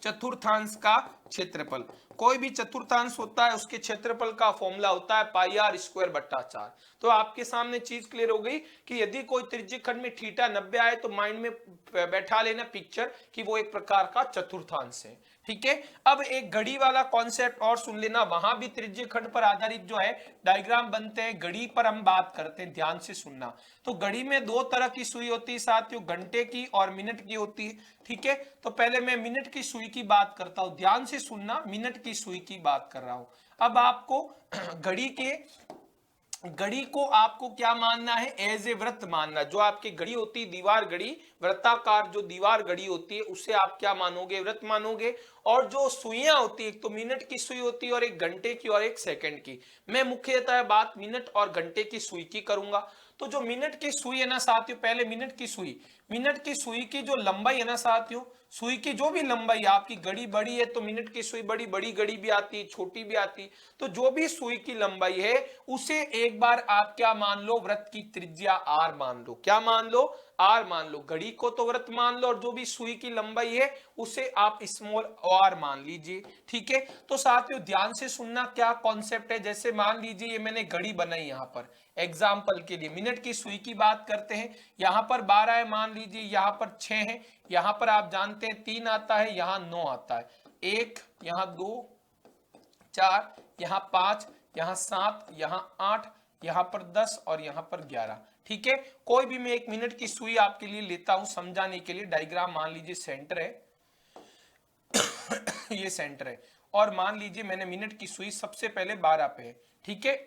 चतुर्थांश का क्षेत्रफल। कोई भी चतुर्थांश होता है उसके क्षेत्रफल का फॉर्मूला होता है पाई आर स्क्वायर बट्टा 4। तो आपके सामने चीज क्लियर हो गई कि यदि कोई त्रिज्य खंड में थीटा 90 आए तो माइंड में बैठा लेना पिक्चर कि वो एक प्रकार का चतुर्थांश है। ठीक है, अब एक घड़ी वाला कॉन्सेप्ट और सुन लेना, वहां भी त्रिज्य खंड पर आधारित जो है डायग्राम बनते हैं, घड़ी पर हम बात करते हैं, ध्यान से सुनना। तो घड़ी में दो तरह की सुई होती है साथियों, घंटे की और मिनट की होती है। ठीक है, तो पहले मैं मिनट की सुई की बात करता हूं, ध्यान से सुनना, मिनट की सुई की बात कर रहा हूं। अब आपको घड़ी को आपको क्या मानना है, एज ए वृत्त मानना। जो आपकी घड़ी होती है दीवार घड़ी, वृत्ताकार जो दीवार घड़ी होती है उसे आप क्या मानोगे, वृत्त मानोगे। और जो सुइयां होती है, एक तो मिनट की सुई होती है और एक घंटे की और एक सेकंड की। मैं मुख्यतः बात मिनट और घंटे की सुई की करूंगा। तो जो मिनट की सुई है ना साथियों, पहले मिनट की सुई की जो लंबाई है ना साथियों, सुई की जो भी लंबाई, आपकी घड़ी बड़ी है तो मिनट की सुई बड़ी, बड़ी घड़ी भी आती है, छोटी भी आती है, तो जो भी सुई की लंबाई है उसे एक बार आप क्या मान लो, वृत्त की त्रिज्या आर मान लो। क्या मान लो? आर मान लो। घड़ी को तो वृत्त मान लो और जो भी सुई की लंबाई है उसे आप स्मॉल आर मान लीजिए। ठीक है, तो साथियों ध्यान से सुनना क्या कॉन्सेप्ट है। जैसे मान लीजिए ये मैंने घड़ी बनाई, यहां पर एग्जाम्पल के लिए मिनट की सुई की बात करते हैं, यहां पर 12 है मान लीजिए, यहां पर 6 है, यहां पर आप जानते हैं 3 आता है, यहां 9 आता है, 1 यहां 2 4 यहां 5 यहां 7 यहां 8 यहां पर 10 और यहां पर 11। ठीक है, कोई भी मैं एक मिनट की सुई आपके लिए लेता हूं समझाने के लिए। डायग्राम मान लीजिए सेंटर है ये सेंटर है, और मान लीजिए मैंने मिनट की सुई सबसे पहले 12 पे है। ठीक है,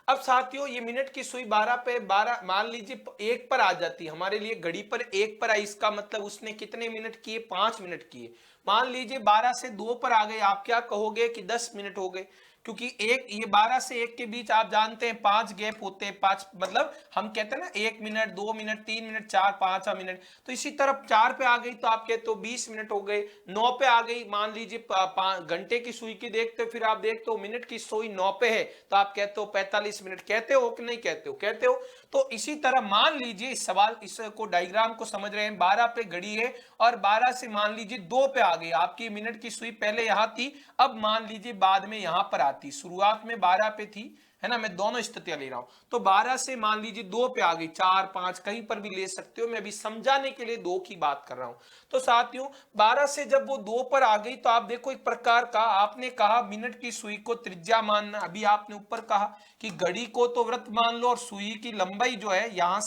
अब साथियों ये मिनट की सुई 12 पे, 12 मान लीजिए 1 पर आ जाती है हमारे लिए, घड़ी पर 1 पर आई, इसका मतलब उसने कितने मिनट किए? 5 मिनट किए। मान लीजिए 12 से 2 पर आ गए, आप क्या कहोगे कि 10 मिनट हो गए, क्योंकि एक ये 12 से 1 के बीच आप जानते हैं 5 गैप होते हैं, 5 मतलब हम कहते हैं ना 1 मिनट 2 मिनट 3 मिनट 4 5 मिनट, तो इसी तरफ 4 पे आ गई तो आप कहते हो 20 मिनट हो गए। 9 पे आ गई, मान लीजिए घंटे की सुई की देखते हो, फिर आप देखते हो मिनट की सुई 9 पे है तो आप कहते हो 45 मिनट। कहते हो कि नहीं कहते हो? कहते हो। तो इसी तरह मान लीजिए इस सवाल, इसको डायग्राम को समझ रहे हैं, 12 पे घड़ी है और 12 से मान लीजिए 2 पे आ गई, आपकी मिनट की सुई पहले यहां थी, अब मान लीजिए बाद में यहां पर आती, शुरुआत में 12 पे थी, है ना, मैं दोनों स्थितियां ले रहा हूं, तो 12 से मान लीजिए 2 पे आ गई, 4 5 कहीं पर भी ले सकते हो, मैं अभी समझाने के लिए 2 की बात कर रहा हूं। तो साथियों 12 से जब वो 2 पर आ गई तो आप देखो एक प्रकार का, आपने कहा मिनट की सुई को त्रिज्या मानना, अभी आपने ऊपर कहा कि घड़ी को तो वृत्त मान लो और सुई की लंबाई जो है यहां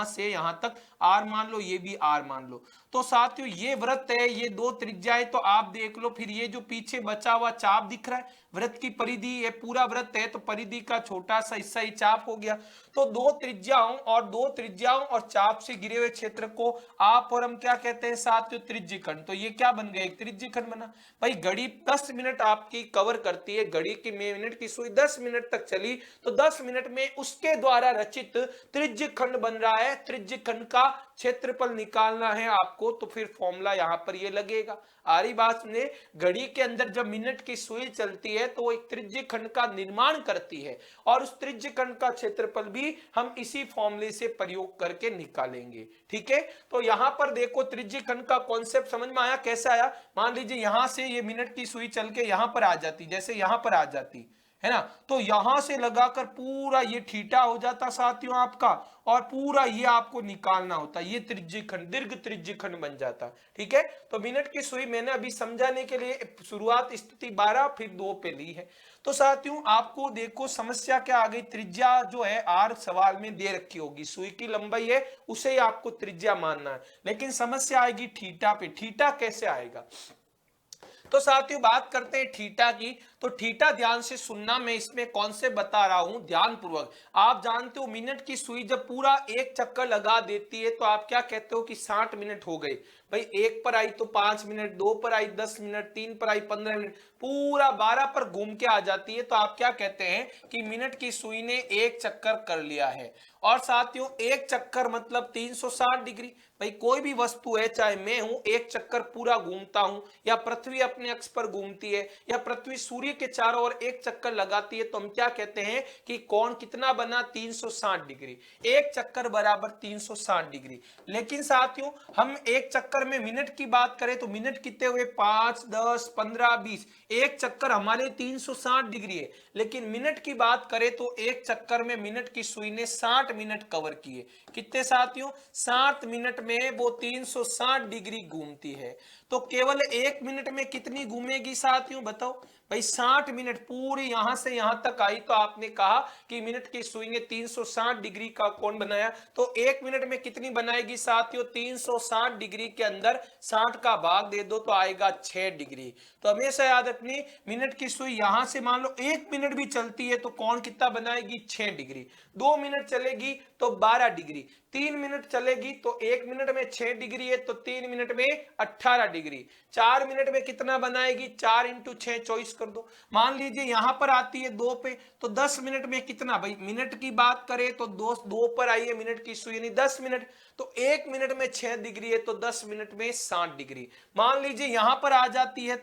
से यहां तक आर मान लो, ये भी आर मान लो। तो साथियों ये वृत्त है, ये 2 त्रिज्याएं, तो आप देख लो फिर ये जो पीछे बचा हुआ चाप दिख रहा है, वृत्त की परिधि, ये पूरा वृत्त है तो परिधि का छोटा सा हिस्सा ही चाप हो गया। तो 2 त्रिज्याओं और चाप से घिरे हुए क्षेत्र को आप और हम क्या कहते हैं साथियों? त्रिज्यखंड। तो ये क्या बन गया? एक त्रिज्यखंड बना। भाई घड़ी 10 मिनट आपकी कवर करती है, घड़ी की मिनट की सुई 10 मिनट तक चली, तो 10 मिनट में उसके द्वारा रचित त्रिज्यखंड बन रहा है। त्रिज्यखंड का क्षेत्रफल निकालना है आपको, तो फिर फॉर्मूला यहां पर ये लगेगा। आ रही बात में, घड़ी के अंदर जब मिनट की सुई चलती है तो वो एक त्रिज्यखंड का निर्माण करती है और उस त्रिज्यखंड का क्षेत्रफल भी हम इसी फॉर्मूले से प्रयोग करके निकालेंगे। ठीक है, तो यहां पर देखो त्रिज्यखंड का कॉन्सेप्ट समझ में आया? कैसे आया? मान लीजिए यहां से ये मिनट की सुई चल के यहां पर आ जाती, जैसे यहां पर आ जाती है ना, तो यहां से लगाकर पूरा ये थीटा हो जाता साथियों आपका, और पूरा ये आपको निकालना होता, ये त्रिज्यखंड, दीर्घ त्रिज्यखंड बन जाता। ठीक है, तो मिनट की सुई मैंने अभी समझाने के लिए शुरुआत स्थिति 12 फिर 2 पे ली है। तो साथियों आपको देखो समस्या क्या आ गई, त्रिज्या जो है आर सवाल में दे रखी होगी, सुई की लंबाई है उसे ही आपको त्रिज्या मानना है, लेकिन समस्या आएगी थीटा पे। थीटा कैसे आएगा? तो साथियों बात करते हैं थीटा की। तो थीटा ध्यान से सुनना, मैं इसमें कौन से बता रहा हूं ध्यान पूर्वक। आप जानते हो मिनट की सुई जब पूरा एक चक्कर लगा देती है तो आप क्या कहते हो कि 60 मिनट हो गए। भाई 1 पर आई तो 5 मिनट, 2 पर आई 10 मिनट, 3 पर आई 15 मिनट, पूरा 12 पर घूम के आ जाती है, तो आप क्या कहते हैं कि मिनट की सुई ने एक चक्कर कर लिया है। और साथियों एक चक्कर मतलब 360 डिग्री। भाई कोई भी वस्तु है, चाहे मैं हूं, एक चक्कर पूरा घूमता हूं, या पृथ्वी अपने अक्ष पर घूमती है, या पृथ्वी सूर्य के चारों ओर एक चक्कर लगाती है, तो हम क्या कहते हैं कि कोण कितना बना? 360 डिग्री। एक चक्कर बराबर 360 डिग्री। लेकिन साथियों हम एक चक्कर में मिनट की बात करें तो मिनट कितने हुए? 5 10 15 20। एक चक्कर हमारे 360 डिग्री है, लेकिन मिनट की बात करें तो एक चक्कर में मिनट की सुई ने 60 मिनट कवर किए। कितने साथियों? 60 मिनट में वो 360 डिग्री घूमती है। तो केवल 1 मिनट में कितनी घूमेगी साथियों बताओ? भाई 60 मिनट पूरी यहां से यहां तक आई, तो आपने कहा कि मिनट की सुई ने 360 डिग्री का कोण बनाया, तो 1 मिनट में कितनी बनाएगी साथियों? 360 डिग्री के अंदर 60 का भाग दे दो तो आएगा 6 डिग्री। तो हमेशा याद रखनी, मिनट की सुई यहां से मान लो 1 मिनट भी चलती है तो कोण कितना बनाएगी? 6 डिग्री। 2 मिनट चलेगी तो 12 डिग्री। 3 मिनट चलेगी तो 1 मिनट में 6 डिग्री है तो 3 मिनट में 18 डिग्री। 4 मिनट में कितना बनाएगी? 4 × 6 24 कर दो। मान लीजिए यहां पर आती है 2 पे, तो 10 मिनट में कितना, भाई मिनट की बात करें तो 2 पर आई है मिनट की सुई, यानी 10 मिनट, तो 1 मिनट में 6 डिग्री है, तो 10 मिनट में 60 डिग्री। मान लीजिए यहां पर आ जाती है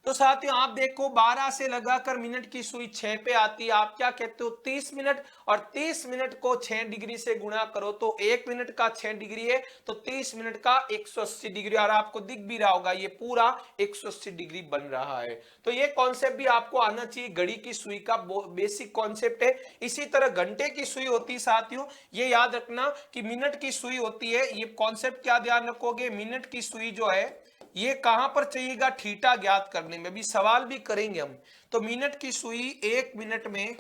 तो साथियों आप देखो 12 से लगाकर मिनट की सुई 6 पे आती है, आप क्या कहते हो 30 मिनट, और 30 मिनट को 6 डिग्री से गुणा करो तो 1 मिनट का 6 डिग्री है, तो 30 मिनट का 180 डिग्री, और आपको दिख भी रहा होगा ये पूरा 180 डिग्री बन रहा है। तो ये कॉन्सेप्ट भी आपको आना चाहिए, घड़ी की सुई का बेसिक कॉन्सेप्ट है। इसी तरह घंटे की सुई होती है साथियों, ये याद रखना कि मिनट की सुई होती है, ये कॉन्सेप्ट क्या ध्यान रखोगे, मिनट की सुई जो है ये कहां पर चाहिएगा, थीटा ज्ञात करने में, भी सवाल भी करेंगे हम। तो मिनट की सुई 1 मिनट में,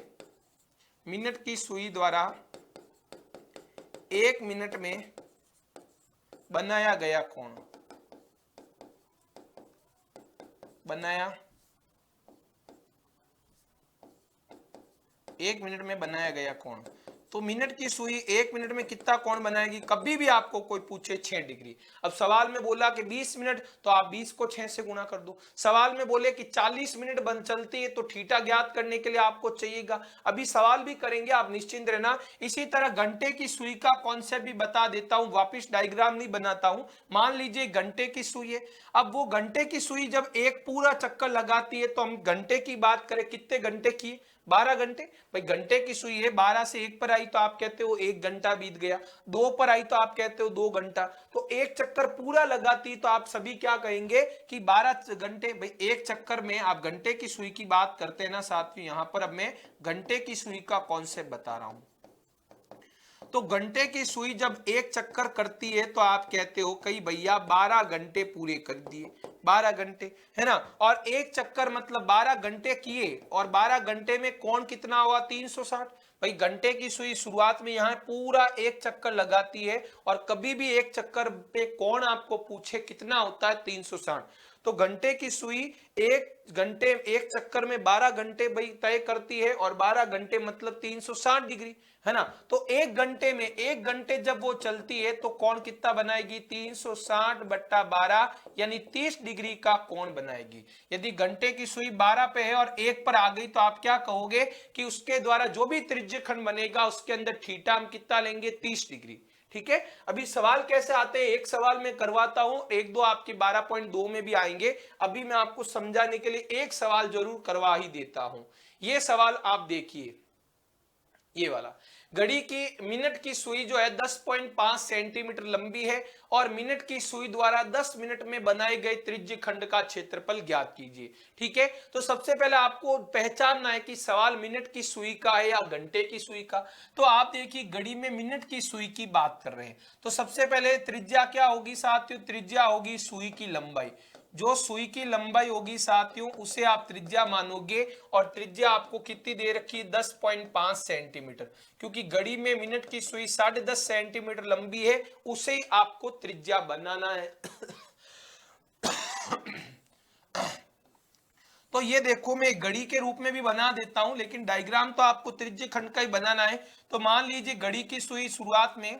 मिनट की सुई द्वारा 1 मिनट में बनाया गया कोण, बनाया 1 मिनट में बनाया गया कोण, तो मिनट की सुई 1 मिनट में कितना कोण बनाएगी, कभी भी आपको कोई पूछे 6 डिग्री। अब सवाल में बोला कि 20 मिनट, तो आप 20 को 6 से गुणा कर दो। सवाल में बोले कि 40 मिनट बन चलती है, तो थीटा ज्ञात करने के लिए आपको चाहिएगा, अभी सवाल भी करेंगे, आप निश्चिंत रहना। इसी तरह घंटे की सुई का कॉन्सेप्ट भी बता देता हूं, वापिस डायग्राम नहीं बनाता हूं। मान लीजिए घंटे की सुई है, अब वो घंटे की सुई जब एक पूरा चक्कर लगाती है, तो हम घंटे की बात करें, कितने घंटे की, 12 घंटे। भाई घंटे की सुई है, 12 से 1 पर आई तो आप कहते हो 1 घंटा बीत गया, 2 पर आई तो आप कहते हो 2 घंटा, तो एक चक्कर पूरा लगाती तो आप सभी क्या कहेंगे कि 12 घंटे। भाई एक चक्कर में आप घंटे की सुई की बात करते हैं ना साथियों, यहां पर अब मैं घंटे की सुई का कॉन्सेप्ट बता रहा हूं। तो घंटे की सुई जब एक चक्कर करती है तो आप कहते हो कई भैया 12 घंटे पूरे कर दिए, 12 घंटे है ना, और एक चक्कर मतलब 12 घंटे किए, और 12 घंटे में कोण कितना हुआ, 360। भाई घंटे की सुई शुरुआत में यहां पूरा एक चक्कर लगाती है, और कभी भी एक चक्कर पे कोण आपको पूछे कितना होता है, 360। तो घंटे की सुई एक घंटे एक चक्कर में 12 घंटे भाई तय करती है, और 12 घंटे मतलब 360 डिग्री है ना। तो एक घंटे में, एक घंटे जब वो चलती है तो कोण कितना बनाएगी, 360 बट्टा 12 यानी 30 डिग्री का कोण बनाएगी। यदि घंटे की सुई 12 पे है और 1 पर आ गई तो आप क्या कहोगे कि उसके द्वारा जो भी त्रिज्यखंड बनेगा उसके अंदर थीटा हम कितना लेंगे, 30 डिग्री। ठीक है, अभी सवाल कैसे आते हैं, एक सवाल मैं करवाता हूं, एक दो आपके 12.2 में भी आएंगे। अभी मैं आपको समझाने के लिए एक सवाल जरूर करवा ही देता हूं। ये सवाल आप देखिए, ये वाला, घड़ी की मिनट की सुई जो है 10.5 सेंटीमीटर लंबी है, और मिनट की सुई द्वारा 10 मिनट में बनाए गए त्रिज्य खंड का क्षेत्रफल ज्ञात कीजिए। ठीक है, तो सबसे पहले आपको पहचानना है कि सवाल मिनट की सुई का है या घंटे की सुई का। तो आप देखिए घड़ी में मिनट की सुई की बात कर रहे हैं, तो सबसे पहले त्रिज्या क्या होगी साथियों, त्रिज्या होगी सुई की लंबाई। जो सुई की लंबाई होगी साथियों उसे आप त्रिज्या मानोगे, और त्रिज्या आपको कितनी दे रखी है, 10.5 सेंटीमीटर, क्योंकि घड़ी में मिनट की सुई 10.5 सेंटीमीटर लंबी है, उसे ही आपको त्रिज्या बनाना है। तो ये देखो मैं घड़ी के रूप में भी बना देता हूं, लेकिन डायग्राम तो आपको त्रिज्य खंड का ही बनाना है। तो मान लीजिए घड़ी की सुई शुरुआत में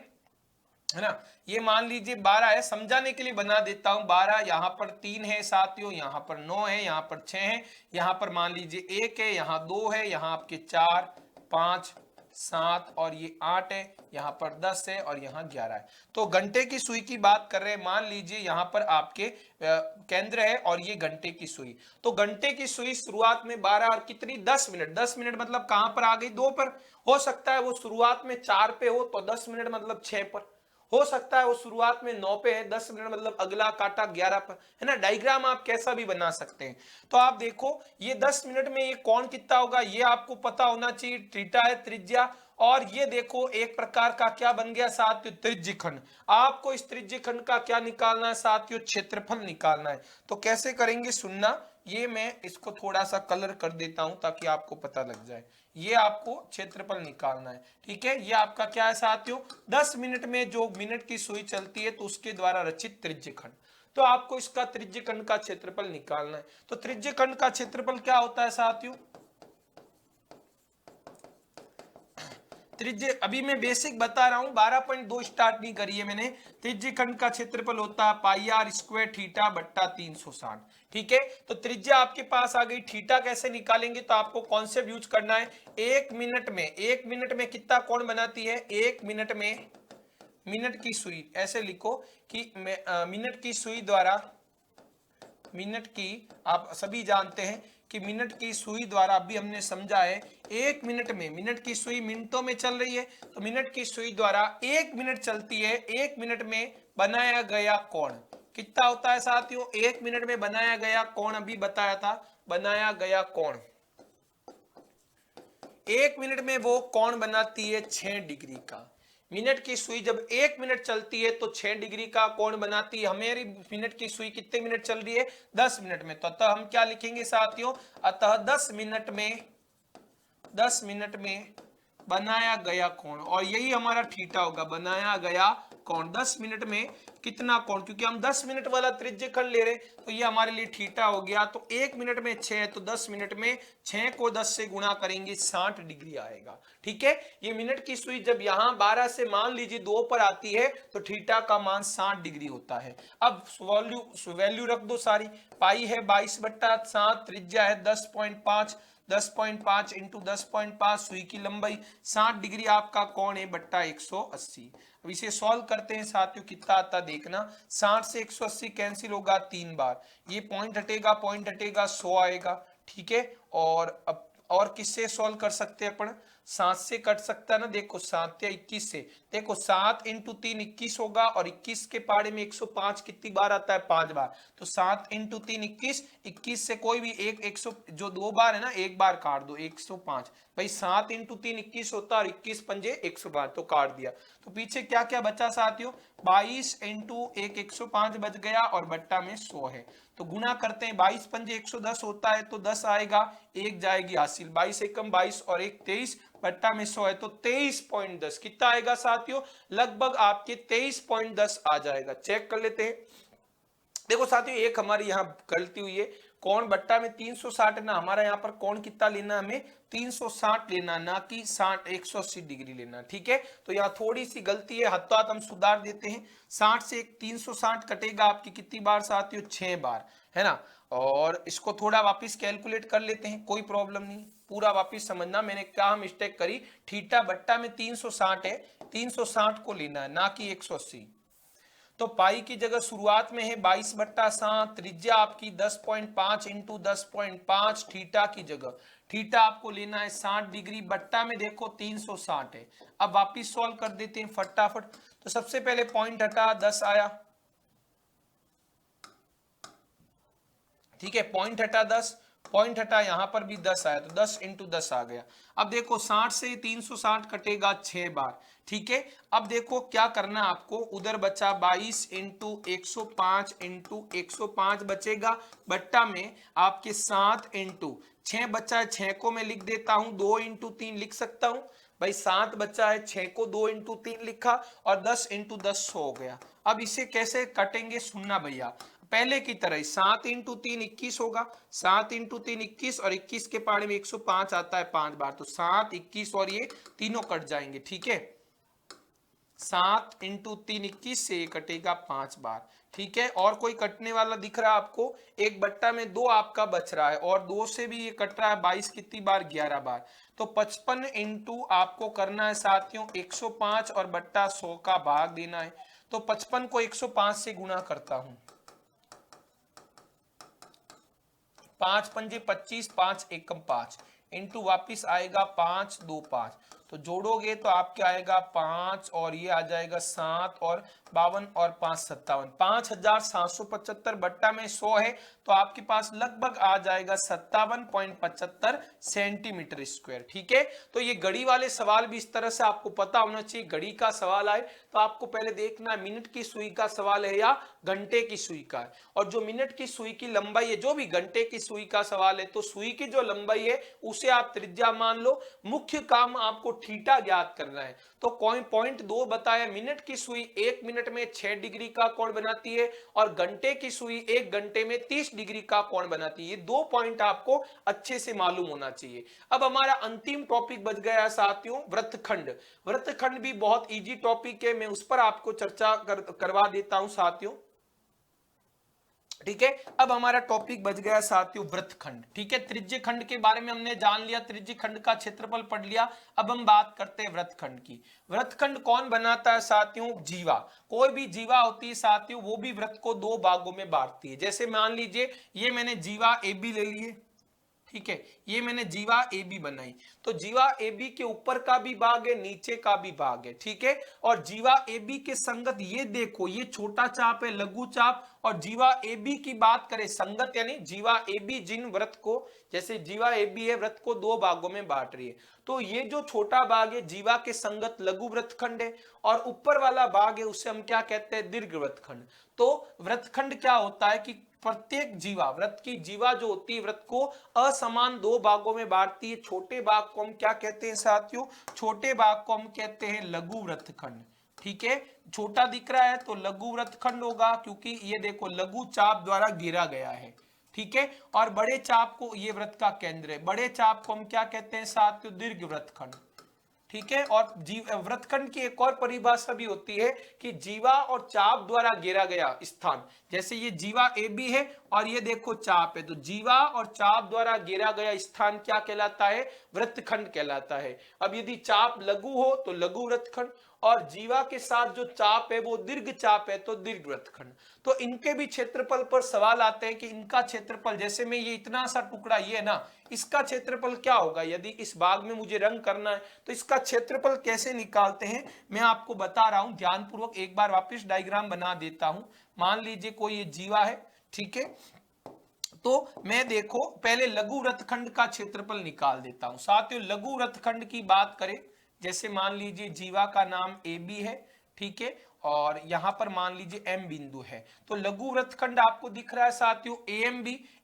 है ना, ये मान लीजिए 12 है, समझाने के लिए बना देता हूं 12, यहां पर 3 है साथियों, यहां पर 9 है, यहां पर 6 है, यहां पर मान लीजिए 1 है, यहां 2 है, यहां आपके 4 5 7 और ये 8 है, यहां पर 10 है और यहां 11 है। तो घंटे की सुई की बात कर रहे हैं, मान लीजिए यहां पर आपके केंद्र है और ये घंटे की सुई। तो घंटे की सुई शुरुआत में 12 और कितनी, 10 मिनट, 10 मिनट मतलब कहां पर आ गई, 2 पर। हो सकता है वो शुरुआत में 4 पे हो तो 10 मिनट मतलब 6 पर, हो सकता है वो शुरुआत में 9 पे है, 10 मिनट मतलब अगला काटा 11 पर, है ना। डायग्राम आप कैसा भी बना सकते हैं। तो आप देखो ये 10 मिनट में ये कोण कितना होगा, ये आपको पता होना चाहिए, थीटा है त्रिज्या। और ये देखो एक प्रकार का क्या बन गया साथियों, त्रिज्यखंड। आपको इस त्रिज्यखंड का क्या निकालना है साथियों, क्षेत्रफल निकालना है। तो कैसे करेंगे सुनना, ये मैं इसको थोड़ा सा कलर कर देता हूं ताकि आपको पता लग जाए। ये आपको क्षेत्रफल निकालना है, ठीक है। ये आपका क्या है साथियों, 10 मिनट में जो मिनट की सुई चलती है तो उसके द्वारा रचित त्रिज्यखंड। तो आपको इसका त्रिज्यखंड का क्षेत्रफल निकालना है। तो त्रिज्यखंड का क्षेत्रफल क्या होता है साथियों, त्रिज्य अभी मैं बेसिक बता रहा हूं, 12.2 स्टार्ट नहीं करी है मैंने। त्रिज्य खंड का क्षेत्रफल होता है पाई आर स्क्वायर थीटा बट्टा 360। ठीक है, तो त्रिज्या आपके पास आ गई। थीटा कैसे निकालेंगे, तो आपको कॉन्सेप्ट यूज करना है। एक मिनट में कितना कोण बनाती है, एक मिनट में मिनट की सुई, ऐसे लिखो कि मिनट की सुई द्वारा, मिनट की, आप सभी जानते हैं कि मिनट की सुई द्वारा, अभी हमने समझा है, एक मिनट में, मिनट की सुई मिनटों में चल रही है, तो मिनट की सुई द्वारा एक मिनट चलती है, एक मिनट में बनाया गया कोण कितना होता है साथियों, एक मिनट में बनाया गया कोण, अभी बताया था, बनाया गया कोण एक मिनट में वो कोण बनाती है 6 डिग्री का। मिनट की सुई जब एक मिनट चलती है तो 6 डिग्री का कोण बनाती है। हमारी मिनट की सुई कितने मिनट चल रही है, 10 मिनट में, तो अतः हम क्या लिखेंगे साथियों, अतः 10 मिनट में बनाया गया कोण, और यही हमारा थीटा होगा, बनाया गया कोण 10 मिनट में कितना कोण, क्योंकि हम 10 मिनट वाला त्रिज्य खंड ले रहे, तो ये हमारे लिए थीटा हो गया। तो एक मिनट में 6 है, तो 10 मिनट में 6 को 10 से गुणा करेंगे, 60 डिग्री आएगा। ठीक है, ये मिनट की सुई जब यहाँ 12 से मान लीजिए 2 पर आती है तो थीटा का मान 60 डिग्री होता है। अब वैल्यू रख दो सारी, पाई है 22/7, त्रिज्या है 10.5, 10.5 इंटू 10.5, सुई की लंबाई 60 डिग्री आपका कोण है बट्टा 180। अब इसे सॉल्व करते हैं साथियों, कितना आता देखना, 60 से 180 कैंसिल होगा 3 बार, ये पॉइंट हटेगा 100 आएगा। ठीक है, और अब और किससे सॉल्व कर सकते हैं अपन, 7 से कट सकता है ना, देखो 7 या 21 से, देखो 7 इंटू 3 21 होगा, और 21 के पाड़े में 105 कितनी बार आता है, 5 बार, तो 7 इंटू 3 21, 21 से कोई भी एक 100 जो 2 बार है ना, एक बार काट दो, 105 भाई, 7 इंटू 3 21 होता है, और 21 पंजे 105, तो काट दिया। तो पीछे क्या क्या बचा साथियों, 22 इंटू 105 बच गया, और बट्टा में 100 है, तो गुना करते हैं, 22 पंजे 110 होता है, तो 10 आएगा, एक जाएगी हासिल, 22 एकम 22 और 1 23, बट्टा में 100 है, तो 23.10 कितना आएगा साथियों, लगभग आपके 23.10 आ जाएगा। चेक कर लेते हैं। देखो साथियों, एक हमारी यहाँ गलती हुई है, कोण बट्टा में 360 ना, हमारा यहाँ पर कोण कितना लेना, हमें 360 लेना, ना कि 60 180 डिग्री लेना। ठीक है, तो यहाँ थोड़ी सी गलती है, हाथों हाथ हम सुधार देते हैं। 60 से 360 कटेगा आपकी कितनी बार साथियों, 6 बार, है ना, और इसको थोड़ा वापस कैलकुलेट कर लेते हैं, कोई प्रॉब्लम नहीं, पूरा वापस समझना मैंने क्या मिस्टेक करी। थीटा बट्टा में 360 है, 360 को लेना है, ना कि 180, तो पाई की जगह शुरुआत में है 22/7, त्रिज्या आपकी 10.5 इंटू 10.5, थीटा की जगह, थीटा आपको लेना है 60 डिग्री, बट्टा में देखो 360 है। अब वापिस सॉल्व कर देते हैं फटाफट, तो सबसे पहले पॉइंट हटा, 10 आया, ठीक है, पॉइंट हटा 10, पॉइंट हटा, यहां पर भी 10 आया, तो 10 इंटू 10 आ गया। अब देखो 60 से 360 कटेगा 6 बार। ठीक है, अब देखो क्या करना आपको, उधर बचा 22 इंटू 105 इंटू 105 बचेगा, बट्टा में आपके 7 इंटू 6 बचा है, 6 को मैं लिख देता हूं, 2 इंटू 3 लिख सकता हूं भाई, 7 बचा है, 6 को 2 इंटू 3 लिखा, और 10 इंटू 10 हो गया। अब इसे कैसे कटेंगे सुनना भैया, पहले की तरह 7 इंटू 3 21 होगा, 7 इंटू 3 21, और 21 के पाड़े में 105 आता है 5 बार, तो 7 21 और ये तीनों कट जाएंगे। ठीक है, 7 इंटू 3 21 से ये कटेगा 5 बार। ठीक है, और कोई कटने वाला दिख रहा है आपको, एक बट्टा में 2 आपका बच रहा है, और 2 से भी ये कट रहा है 22 कितनी बार, 11 बार, तो 55 इंटू आपको करना है साथियों 105, और बट्टा 100 का भाग देना है, तो 55 को 105 से गुणा करता हूं, 5 पंजे 25, 5 एकम 5 इंटू वापिस आएगा 5 2 5, तो जोड़ोगे तो आपके आएगा 5, और ये आ जाएगा 7, और 52 और 5 57, 5775 बट्टा में 100 है, तो आपके पास लगभग आ जाएगा 57.75 सेंटीमीटर स्क्वायर। ठीक है, तो ये घड़ी वाले सवाल भी इस तरह से आपको पता होना चाहिए, घड़ी का सवाल आए तो आपको पहले देखना है मिनट की सुई का सवाल है या घंटे की सुई का है, और जो मिनट की सुई की लंबाई है, जो भी घंटे की सुई का सवाल है, तो सुई की जो लंबाई है उसे आप त्रिज्या मान लो, मुख्य काम आपको थीटा ज्ञात करना है। तो पॉइंट 2 बताया, मिनट की सुई 1 मिनट में 6 डिग्री का कोण बनाती है और घंटे की सुई 1 घंटे में 30 डिग्री का कोण बनाती है। ये 2 पॉइंट आपको अच्छे से मालूम होना चाहिए। अब हमारा अंतिम टॉपिक बच गया साथियों वृत्तखंड। वृत्तखंड भी बहुत इजी टॉपिक है, मैं उस पर आपको चर्चा करवा देता हूं साथियों। ठीक है, अब हमारा टॉपिक बच गया साथियों वृत्तखंड। ठीक है, त्रिज्य खंड के बारे में हमने जान लिया, त्रिज्य खंड का क्षेत्रफल पढ़ लिया। अब हम बात करते हैं वृत्तखंड की। वृत्तखंड कौन बनाता है साथियों? जीवा। कोई भी जीवा होती है साथियों, वो भी वृत्त को 2 भागों में बांटती है। जैसे मान लीजिए ये मैंने जीवा ए बी ले लिए, ठीक है, ये मैंने जीवा ए बी बनाई, तो जीवा ए बी के ऊपर का भी भाग है, नीचे का भी भाग है। ठीक है, और जीवा ए बी के संगत ये देखो, ये छोटा चाप है, लघु चाप, और जीवा ए बी की बात करें संगत, यानी जीवा ए बी जिन वृत्त को, जैसे जीवा ए बी है, वृत्त को 2 भागों में बांट रही है, तो ये जो छोटा भाग है जीवा के संगत लघु वृत्तखंड है, और ऊपर वाला भाग है उसे हम क्या कहते हैं? दीर्घ वृत्तखंड। तो वृत्तखंड क्या होता है कि प्रत्येक जीवा, वृत्त की जीवा जो होती है वृत्त को असमान 2 भागों में बांटती है। छोटे भाग को हम क्या कहते हैं साथियों? छोटे भाग को हम कहते हैं लघु वृत्तखंड। ठीक है, छोटा दिख रहा है तो लघु वृत्तखंड होगा, क्योंकि ये देखो लघु चाप द्वारा घेरा गया है। ठीक है, और बड़े चाप को, ये वृत्त का केंद्र है, बड़े चाप को हम क्या कहते हैं साथियों? दीर्घ वृत्तखंड। ठीक है, और वृत्तखंड की एक और परिभाषा भी होती है कि जीवा और चाप द्वारा घेरा गया स्थान। जैसे ये जीवा ए बी है और ये देखो चाप है, तो जीवा और चाप द्वारा घेरा गया स्थान क्या कहलाता है? वृत्तखंड कहलाता है। अब यदि चाप लघु हो तो लघु वृत्तखंड, और जीवा के साथ जो चाप है वो दीर्घ चाप है तो दीर्घ वृत्तखंड। तो इनके भी क्षेत्रफल पर सवाल आते हैं कि इनका क्षेत्रफल, जैसे में ये इतना सा टुकड़ा ये है ना, इसका क्षेत्रफल क्या होगा? यदि इस भाग में मुझे रंग करना है तो इसका क्षेत्रफल कैसे निकालते हैं मैं आपको बता रहा हूं। ध्यानपूर्वक एक बार वापस डायग्राम बना देता हूं। मान लीजिए कोई ये जीवा है, ठीक है, तो मैं देखो पहले लघु वृत्तखंड का क्षेत्रफल निकाल देता हूं। साथियों लघु वृत्तखंड की बात करें, जैसे मान लीजिए जीवा का नाम ए बी है, ठीक है, और यहां पर मान लीजिए एम बिंदु है, तो लघु वृत्तखंड आपको दिख रहा है साथियों ए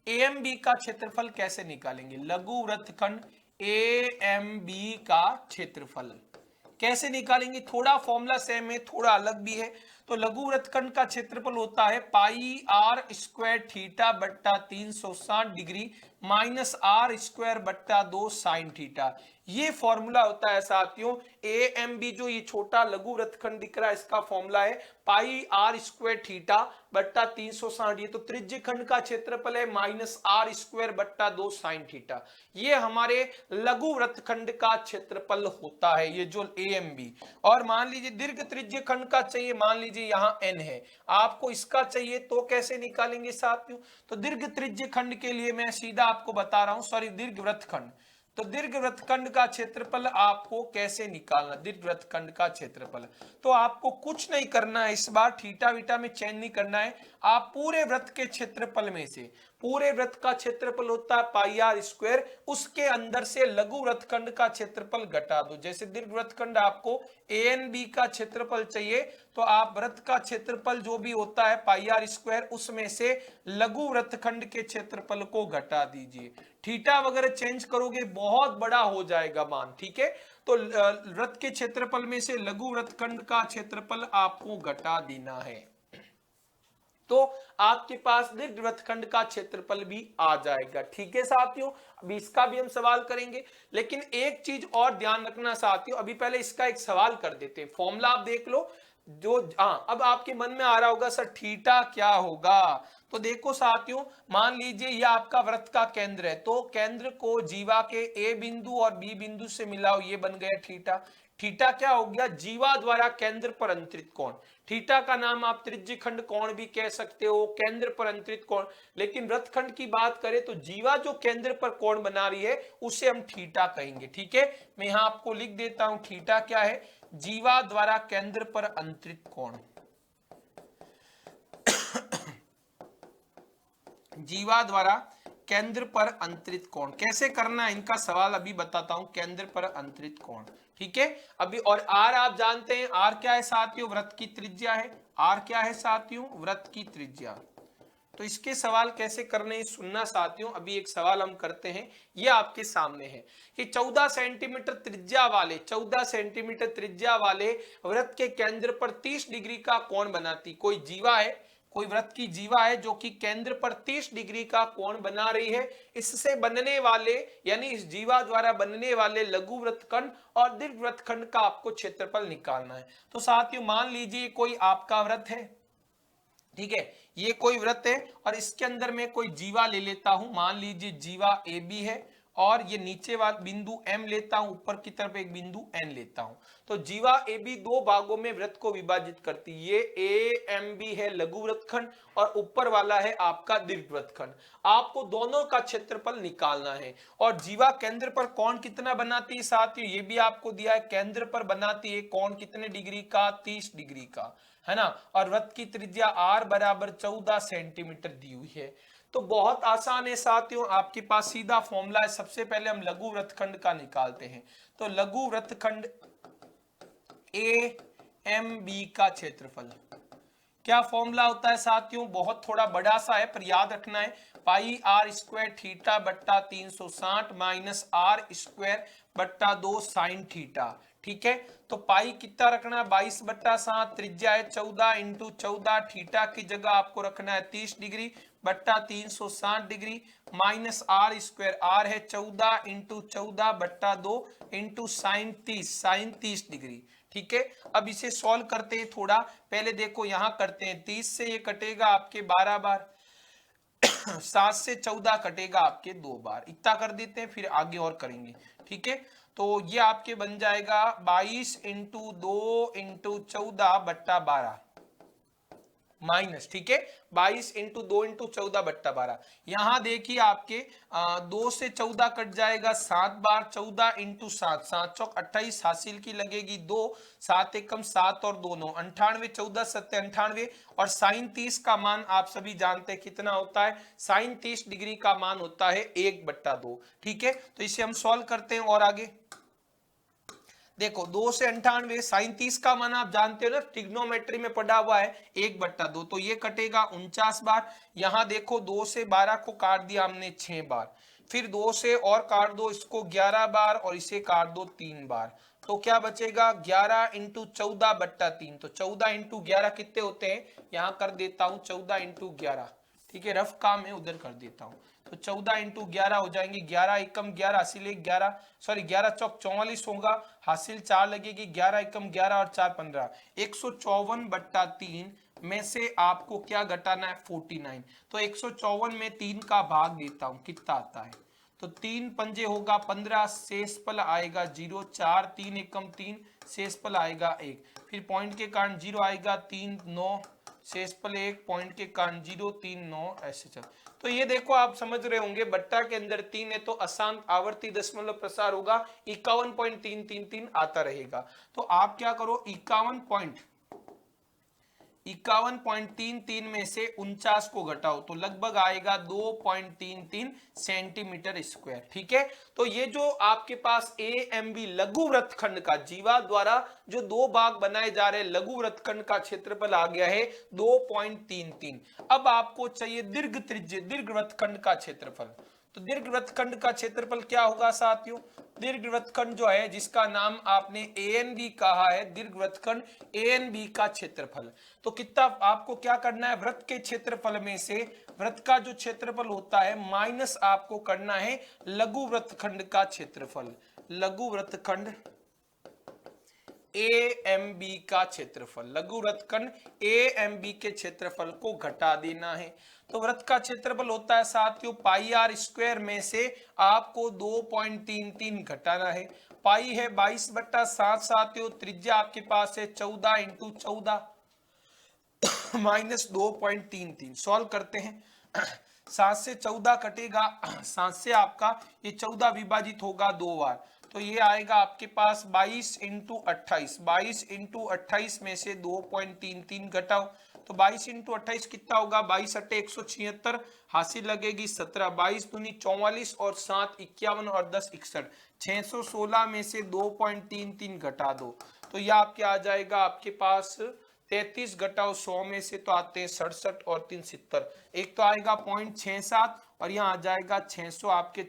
एम बी का क्षेत्रफल कैसे निकालेंगे? लघु वृत्तखंड ए एम बी का क्षेत्रफल कैसे निकालेंगे? थोड़ा फॉर्मूला सेम है, थोड़ा अलग भी है। तो लघु वृत्तखंड का क्षेत्रफल होता है पाई आर स्क्वायर थीटा बट्टा 360 डिग्री माइनस आर स्क्वायर बट्टा 2 साइन थीटा। ये फॉर्मूला होता है साथियों ए एम बी। जो ये छोटा लघु वृत्तखंड दिख रहा है इसका फॉर्मूला है पाई आर स्क्वायर थीटा बट्टा 360। ये तो त्रिज्य खंड का क्षेत्रफल है माइनस आर स्क्वायर बट्टा 2 साइन थीटा। ये हमारे लघु वृत्तखंड का क्षेत्रफल होता है, ये जो ए एम बी। और मान लीजिए दीर्घ त्रिज्य खंड का चाहिए, मान लीजिए यहाँ एन है, आपको इसका चाहिए तो कैसे निकालेंगे साथियों? तो दीर्घ त्रिज्य खंड के लिए मैं सीधा आपको बता रहा हूं, सॉरी दीर्घ वृत्तखंड, तो दीर्घ वृत्तखंड का क्षेत्रफल आपको कैसे निकालना? दीर्घ वृत्तखंड का क्षेत्रफल तो आपको कुछ नहीं करना है, इस बार थीटा वीटा में चेंज नहीं करना है। आप पूरे वृत्त के क्षेत्रफल में से, पूरे वृत्त का क्षेत्रफल होता है पाई आर स्क्वायर, उसके अंदर से लघु वृत्तखंड का क्षेत्रफल घटा दो। जैसे दीर्घ वृत्तखंड आपको ए एन बी का क्षेत्रफल चाहिए, तो आप वृत्त का क्षेत्रफल जो भी होता है पाई आर स्क्वायर, उसमें से लघु वृत्तखंड के क्षेत्रफल को घटा दीजिए। थीटा वगैरह चेंज करोगे बहुत बड़ा हो जाएगा मान, ठीक है। तो वृत्त के क्षेत्रफल में से लघु वृत्तखंड का क्षेत्रफल आपको घटा देना है, तो आपके पास दीर्घ वृत्तखंड का क्षेत्रफल भी आ जाएगा। ठीक है साथियों, अभी इसका भी हम सवाल करेंगे, लेकिन एक चीज और ध्यान रखना साथियों, अभी पहले इसका एक सवाल कर देते हैं। फॉर्मूला आप देख लो, जो अब आपके मन में आ रहा होगा सर थीटा क्या होगा? तो देखो साथियों, मान लीजिए ये आपका वृत्त का केंद्र है, तो केंद्र को जीवा के ए बिंदु और बी बिंदु से मिलाओ, ये बन गया थीटा। थीटा क्या हो गया? जीवा द्वारा केंद्र पर अंतरित कोण। थीटा का नाम आप त्रिज्यखंड कोण भी कह सकते हो, केंद्र पर अंतरित कोण। लेकिन वृत्तखंड की बात करें तो जीवा जो केंद्र पर कोण बना रही है उसे हम थीटा कहेंगे। ठीक है, मैं यहां आपको लिख देता हूं थीटा क्या है? जीवा द्वारा केंद्र पर अंतरित कोण। जीवा द्वारा केंद्र पर अंतरित कोण कैसे करना है, इनका सवाल अभी बताता हूं। केंद्र पर अंतरित कोण, ठीक है। अभी और आर आप जानते हैं, आर क्या है साथियों? वृत्त की त्रिज्या है। आर क्या है साथियों? वृत्त की त्रिज्या। तो इसके सवाल कैसे करने हैं सुनना साथियों। अभी एक सवाल हम करते हैं, ये आपके सामने है कि 14 सेंटीमीटर त्रिज्या वाले 14 सेंटीमीटर त्रिज्या वाले वृत्त के केंद्र पर 30 डिग्री का कोण बनाती कोई जीवा है, कोई वृत्त की जीवा है जो कि केंद्र पर 30 डिग्री का कोण बना रही है। इससे बनने वाले यानी इस जीवा द्वारा बनने वाले लघु वृत्तखंड और दीर्घ वृत्तखंड का आपको क्षेत्रफल निकालना है। तो साथियों मान लीजिए कोई आपका वृत्त है, ठीक है, ये कोई वृत्त है और इसके अंदर मैं कोई जीवा ले लेता हूं, मान लीजिए जीवा ए बी है और ये नीचे वाला बिंदु M लेता हूं, ऊपर की तरफ एक बिंदु N लेता हूं। तो जीवा ए बी दो भागों में वृत्त को विभाजित करती है, ये ए एम बी है लघु वृत्तखंड और ऊपर वाला है आपका दीर्घ वृत्तखंड। आपको दोनों का क्षेत्रफल निकालना है और जीवा केंद्र पर कोण कितना बनाती है साथियों, ये भी आपको दिया है, केंद्र पर बनाती है कोण कितने डिग्री का, 30 डिग्री का, है ना। और वृत्त की त्रिज्या r बराबर 14 सेंटीमीटर दी हुई है। तो बहुत आसान है साथियों, आपके पास सीधा फॉर्मूला है। सबसे पहले हम लघु वृत्तखंड का निकालते हैं। तो लघु वृत्तखंड ए एम बी का क्षेत्रफल क्या फॉर्मूला होता है साथियों, बहुत थोड़ा बड़ा सा है पर याद रखना है, पाई आर स्क्वायर थीटा बट्टा 360 माइनस आर स्क्वायर बट्टा 2 साइन थीटा, ठीक है। तो पाई कितना रखना है, 22/7, त्रिज्या है 14 इंटू 14, थीटा की जगह आपको रखना है 30 डिग्री बट्टा 360 degree minus R square, R है 14 इंटू 14 बट्टा 2 इंटू साइन 30 डिग्री, ठीक है। अब इसे सॉल्व करते हैं थोड़ा, पहले देखो यहां करते हैं, 30 से ये कटेगा आपके 12 बार 7 से 14 कटेगा आपके 2 बार, इतना कर देते हैं फिर आगे और करेंगे, ठीक है। तो ये आपके बन जाएगा 22 इंटू 2 इंटू 14 बट्टा 12 माइनस, ठीक है, 22 इंटू 2 इंटू 14 बट्टा 12। यहां देखिए आपके 2 से 14 कट जाएगा 7 बार, 14 इंटू 7, 7 चौक 28, हासिल की लगेगी 2, 7 एकम 7 और 2 9, 98, 14 7 98। और साइन 30 का मान आप सभी जानते हैं कितना होता है, साइन 30 डिग्री का मान होता है 1/2, ठीक है। तो इसे हम सॉल्व करते हैं और आगे देखो 2 से 98, साइन 30 का मान आप जानते हो ना, ट्रिग्नोमेट्री में पढ़ा हुआ है 1/2, तो ये कटेगा 49 बार। यहां देखो 2 से 12 को काट दिया हमने 6 बार, फिर 2 से और काट दो इसको 11 बार और इसे काट दो 3 बार, तो क्या बचेगा 11 इंटू 14/3। तो 14 इंटू 11 कितने होते हैं, यहां कर देता हूं 14 इंटू 11, ठीक है, रफ काम है उधर कर देता हूं। तो 14 इंटू 11 हो जाएंगे 11 एकम 11 हासिल 11 सॉरी 11 चौक 44 होगा, हासिल 4 लगेगी, 11 एकम 11 और 4 15, 154/3 में से आपको क्या घटाना है 49। तो 154 में 3 का भाग देता हूं, कितना आता है, तो 3 पंजे होगा 15, शेषफल आएगा 0, 4 3 एकम 3, शेषफल आएगा 1, फिर पॉइंट के कारण 0 आएगा 3 9, शेषफल 1, पॉइंट के कारण 0 3 9, ऐसे चल। तो ये देखो आप समझ रहे होंगे बट्टा के अंदर 3 है तो अशांत आवर्ती दशमलव प्रसार होगा 51.333 आता रहेगा। तो आप क्या करो 51.33 में से 49 को घटाओ तो लगभग आएगा 2.33 सेंटीमीटर स्क्वायर, ठीक है। तो ये जो आपके पास ए एम बी लघु वृत्तखंड का जीवा द्वारा जो 2 भाग बनाए जा रहे हैं लघु वृत्तखंड का क्षेत्रफल आ गया है 2.33। अब आपको चाहिए दीर्घ वृत्तखंड का क्षेत्रफल। तो दीर्घ वृत्तखंड का क्षेत्रफल क्या होगा साथियों, दीर्घ वृत्तखंड जो है जिसका नाम आपने ANB कहा है, दीर्घ वृत्तखंड ANB का क्षेत्रफल। तो कितना आपको क्या करना है, वृत्त के क्षेत्रफल में से वृत्त का जो क्षेत्रफल होता है माइनस आपको करना है लघु वृत्तखंड का क्षेत्रफल, लघु वृत्तखंड AMB का क्षेत्रफल, लघु वृत्तखंड AMB के क्षेत्रफल को घटा देना है। तो वृत्त का क्षेत्रफल होता है साथियों पाई आर स्क्वायर में से आपको 2.33 घटाना है, पाई है 22/7 साथियों, त्रिज्या आपके पास है 14 इंटू 14 माइनस 2.33, सॉल्व करते हैं 7 से 14 कटेगा, 7 से आपका ये 14 विभाजित होगा 2 बार, तो ये आएगा आपके पास 22 इंटू 28, 22 इंटू 28 में से 2.33 घटाओ तो 22 इंटू 28 कितना होगा, 22 अट्ठे 176, हासिल लगेगी 17, 22 दूनी 44 और 7 51 और 10 61, 616 में से 2.33 घटा दो तो यह आपके आ जाएगा आपके पास 33 घटाओ 100 में से तो आते हैं 67 और 3 70। एक तो आएगा 0.67 और यहाँ आ जाएगा 600 आपके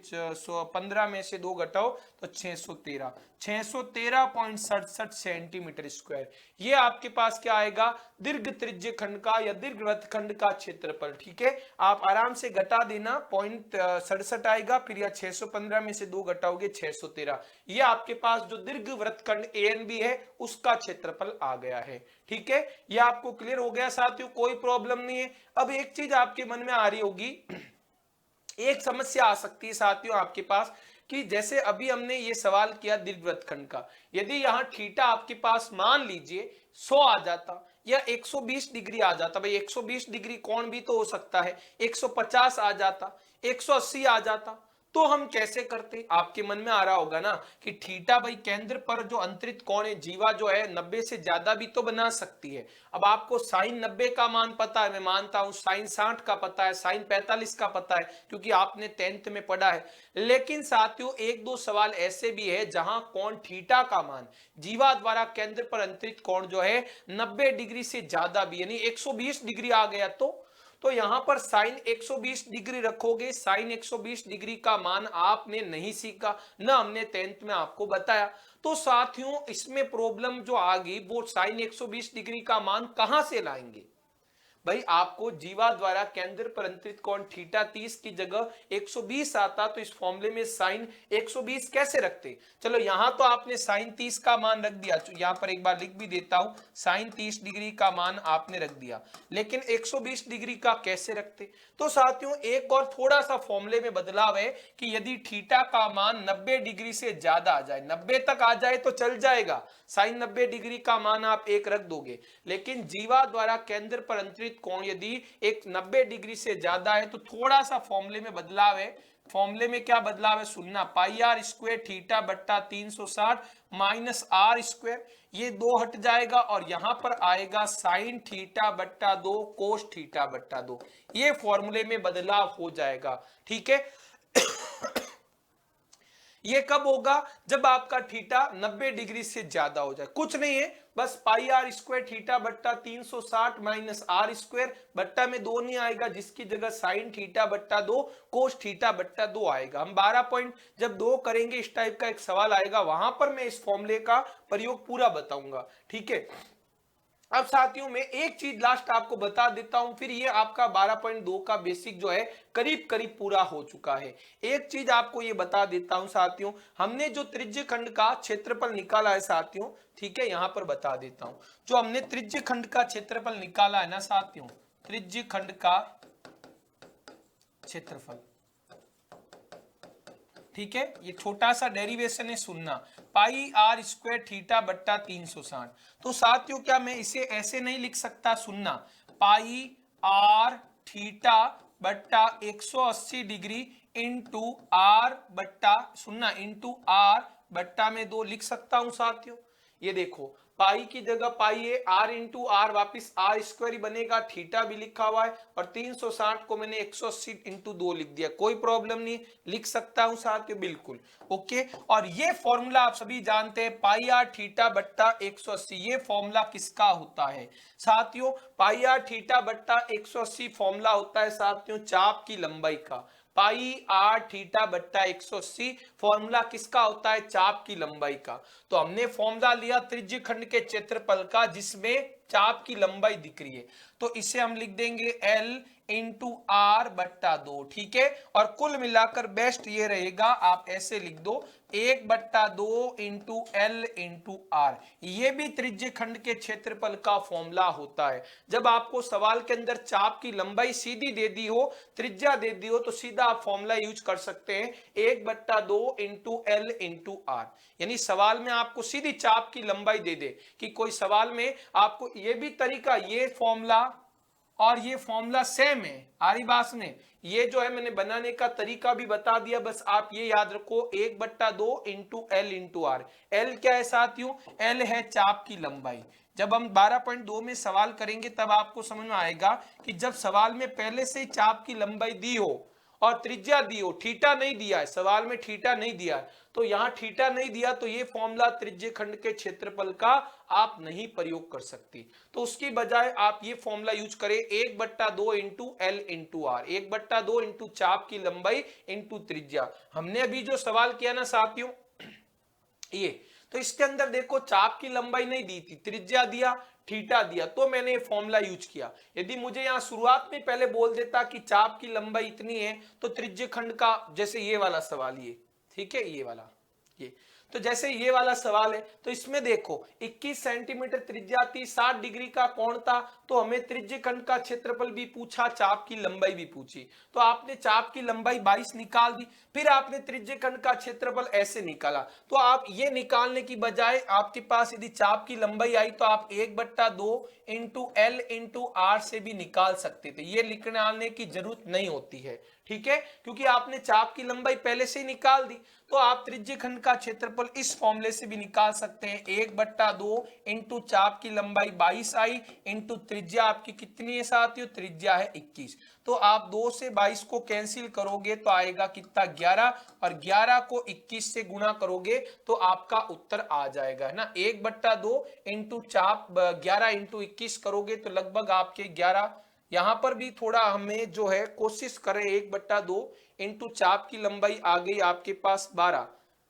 15 में से 2 घटाओ तो 613 613.67 सेंटीमीटर स्क्वायर। ये आपके पास क्या आएगा, दीर्घ त्रिज्य खंड का या दीर्घ वृत्तखंड का क्षेत्रफल। ठीक है, आप आराम से घटा देना, 0.67 आएगा, फिर या 615 में से 2 घटाओगे 613। ये आपके पास जो दीर्घ वृत्तखंड ANB है उसका क्षेत्रफल आ गया है। ठीक है, ये आपको क्लियर हो गया साथियों, कोई प्रॉब्लम नहीं है। अब एक चीज आपके मन में आ रही होगी, एक समस्या आ सकती है साथियों आपके पास कि जैसे अभी हमने ये सवाल किया दीर्घवृत्तखंड का, यदि यहाँ थीटा आपके पास मान लीजिए 100 आ जाता या 120 डिग्री आ जाता, भाई 120 डिग्री कोण भी तो हो सकता है, 150 आ जाता, 180 आ जाता, तो हम कैसे करते। आपके मन में आ रहा होगा ना कि थीटा भाई केंद्र पर जो अंतरित कोण है, जीवा जो है 90 से ज्यादा भी तो बना सकती है। अब आपको साइन 90 का मान पता है, मैं मानता हूं साइन 60 का पता है, साइन 45 का पता है, क्योंकि आपने 10th में पढ़ा है। लेकिन साथियों एक दो सवाल ऐसे भी है जहां कोण थीटा का मान जीवा द्वारा केंद्र पर अंतरित कोण जो है 90 डिग्री से ज्यादा भी, यानी 120 डिग्री आ गया, तो यहां पर साइन 120 डिग्री रखोगे। साइन 120 डिग्री का मान आपने नहीं सीखा, ना हमने 10th में आपको बताया। तो साथियों इसमें प्रॉब्लम जो आ गई वो साइन 120 डिग्री का मान कहां से लाएंगे। भाई आपको जीवा द्वारा केंद्र पर अंतरित कोण थीटा 30 की जगह 120 आता, तो इस फॉर्मूले में साइन 120 कैसे रखते। चलो यहां तो आपने साइन 30 का मान रख दिया, यहां पर एक बार लिख भी देता हूं, साइन 30 डिग्री का मान आपने रख दिया, लेकिन 120 डिग्री का कैसे रखते। तो साथियों एक और थोड़ा सा फॉर्मूले में बदलाव है कि यदि थीटा का मान 90 डिग्री से ज्यादा आ जाए, 90 तक आ जाए तो चल जाएगा, साइन 90 डिग्री का मान आप 1 रख दोगे, लेकिन जीवा द्वारा केंद्र पर अंतरित कोण यदि एक 90 डिग्री से ज्यादा है तो थोड़ा सा फॉर्मूले में बदलाव है। फॉर्मूले में क्या बदलाव है सुनना, पाई आर स्क्वायर थीटा बट्टा 360 माइनस आर स्क्वायर, ये 2 हट जाएगा और यहां पर आएगा साइन थीटा बट्टा 2 कोस थीटा बट्टा 2, ये फॉर्मूले में बदलाव हो जाएगा। ठीक है ये कब होगा, जब आपका थीटा 90 डिग्री से ज्यादा हो जाए। कुछ नहीं है, बस पाई आर स्क्वायर थीटा बट्टा 360 माइनस आर स्क्वायर, बट्टा में 2 नहीं आएगा, जिसकी जगह साइन थीटा बट्टा 2 कोस थीटा बट्टा 2 आएगा। हम 12 पॉइंट जब 2 करेंगे इस टाइप का एक सवाल आएगा, वहां पर मैं इस फॉर्मूले का प्रयोग पूरा बताऊंगा। ठीक है, अब साथियों मैं एक चीज लास्ट आपको बता देता हूं, फिर ये आपका 12.2 का बेसिक जो है करीब करीब पूरा हो चुका है। एक चीज आपको ये बता देता हूं साथियों, हमने जो त्रिज्य खंड का क्षेत्रफल निकाला है साथियों, ठीक है, यहां पर बता देता हूं, जो हमने त्रिज्य खंड का क्षेत्रफल निकाला है ना साथियों, त्रिज्य खंड का क्षेत्रफल, ठीक है, ये छोटा सा डेरिवेशन है सुनना, पाई आर स्क्वायर थीटा बट्टा 360। तो साथियों क्या मैं इसे ऐसे नहीं लिख सकता, सुनना, पाई आर थीटा बट्टा 180 डिग्री इंटू आर बट्टा, सुनना, इंटू आर बट्टा में 2 लिख सकता हूं साथियों। ये देखो पाई की जगह पाई है, आर इंटू आर वापिस आर स्क्वायर ही बनेगा, थीटा भी लिखा हुआ है, और 360 को मैंने 180 इंटू 2 लिख दिया, कोई प्रॉब्लम नहीं, लिख सकता हूं साथियों, बिल्कुल ओके। और ये फॉर्मूला आप सभी जानते हैं, पाई आर थीटा बट्टा 180, ये फॉर्मूला किसका होता है साथियों, पाई आर थीटा बट्टा 180 फॉर्मूला होता है साथियों चाप की लंबाई का। पाई आर थीटा बट्टा 180 फॉर्मूला किसका होता है, चाप की लंबाई का। तो हमने फॉर्मूला लिया त्रिज्य खंड के क्षेत्रफल का जिसमें चाप की लंबाई दिख रही है, तो इसे हम लिख देंगे L इंटू आर बट्टा 2, ठीक है। और कुल मिलाकर बेस्ट ये रहेगा, आप ऐसे लिख दो 1/2 इंटू एल इंटू आर, ये भी त्रिज्य खंड के क्षेत्रफल का फॉर्मूला होता है। जब आपको सवाल के अंदर चाप की लंबाई सीधी दे दी हो, त्रिज्या दे दी हो, तो सीधा आप फॉर्मूला यूज कर सकते हैं 1/2 इंटू एल इंटू आर, यानी सवाल में आपको सीधी चाप की लंबाई दे दे कि कोई सवाल में आपको ये भी तरीका, ये फॉर्मूला और ये फॉर्मूला सेम है, आरी बात में, ये जो है मैंने बनाने का तरीका भी बता दिया, बस आप ये याद रखो 1/2 into L into R. L क्या है साथियों, एल है चाप की लंबाई। जब हम 12.2 में सवाल करेंगे तब आपको समझ में आएगा कि जब सवाल में पहले से ही चाप की लंबाई दी हो और त्रिज्या दी हो, थीटा नहीं दिया है, सवाल में थीटा नहीं दिया है, तो यहां थीटा नहीं दिया तो ये फॉर्मूला त्रिज्य खंड के क्षेत्रफल का आप नहीं प्रयोग कर सकती। तो उसकी बजाय आप ये फॉर्मूला यूज करें 1/2 into L into R, 1/2 into चाप की लंबाई इंटू त्रिज्या। हमने अभी जो सवाल किया ना साथियों ये, तो इसके अंदर देखो चाप की लंबाई नहीं दी थी, त्रिज्या दिया, थीटा दिया, तो मैंने ये फॉर्मूला यूज किया। यदि मुझे यहां शुरुआत में पहले बोल देता कि चाप की लंबाई इतनी है तो त्रिज्य खंड का, जैसे ये वाला सवाल ये, ठीक है, ये वाला ये, तो जैसे ये वाला सवाल है तो इसमें देखो 21 सेंटीमीटर त्रिज्या थी, 60 डिग्री का कोण था, तो हमें त्रिज्य खंड का क्षेत्रफल भी पूछा, चाप की लंबाई भी पूछी, तो आपने चाप की लंबाई 22 निकाल दी, फिर आपने त्रिज्य खंड का क्षेत्रफल ऐसे निकाला। तो आप ये निकालने की बजाय आपके पास यदि चाप की लंबाई आई तो आप 1/2 इंटू एल इंटू आर से भी निकाल सकते थे, ये निकालने की जरूरत नहीं होती है, ठीक है, क्योंकि आपने चाप की लंबाई पहले से ही निकाल दी। तो आप त्रिज्य खंड का क्षेत्रफल इस फॉर्मूले से भी निकाल सकते हैं, 1/2 इंटू चाप की लंबाई 22 आई इंटू त्रिज्या आपकी कितनी है साथियों, त्रिज्या है 21। तो आप 2 से 22 को कैंसिल करोगे तो आएगा कितना 11, और 11 को 21 से गुणा करोगे तो आपका उत्तर आ जाएगा, है ना। 1/2 इंटू चाप 11 इंटू 21 करोगे तो लगभग आपके 11, यहां पर भी थोड़ा हमें जो है कोशिश करें, 1/2 इंटू चाप की लंबाई आ गई आपके पास 12,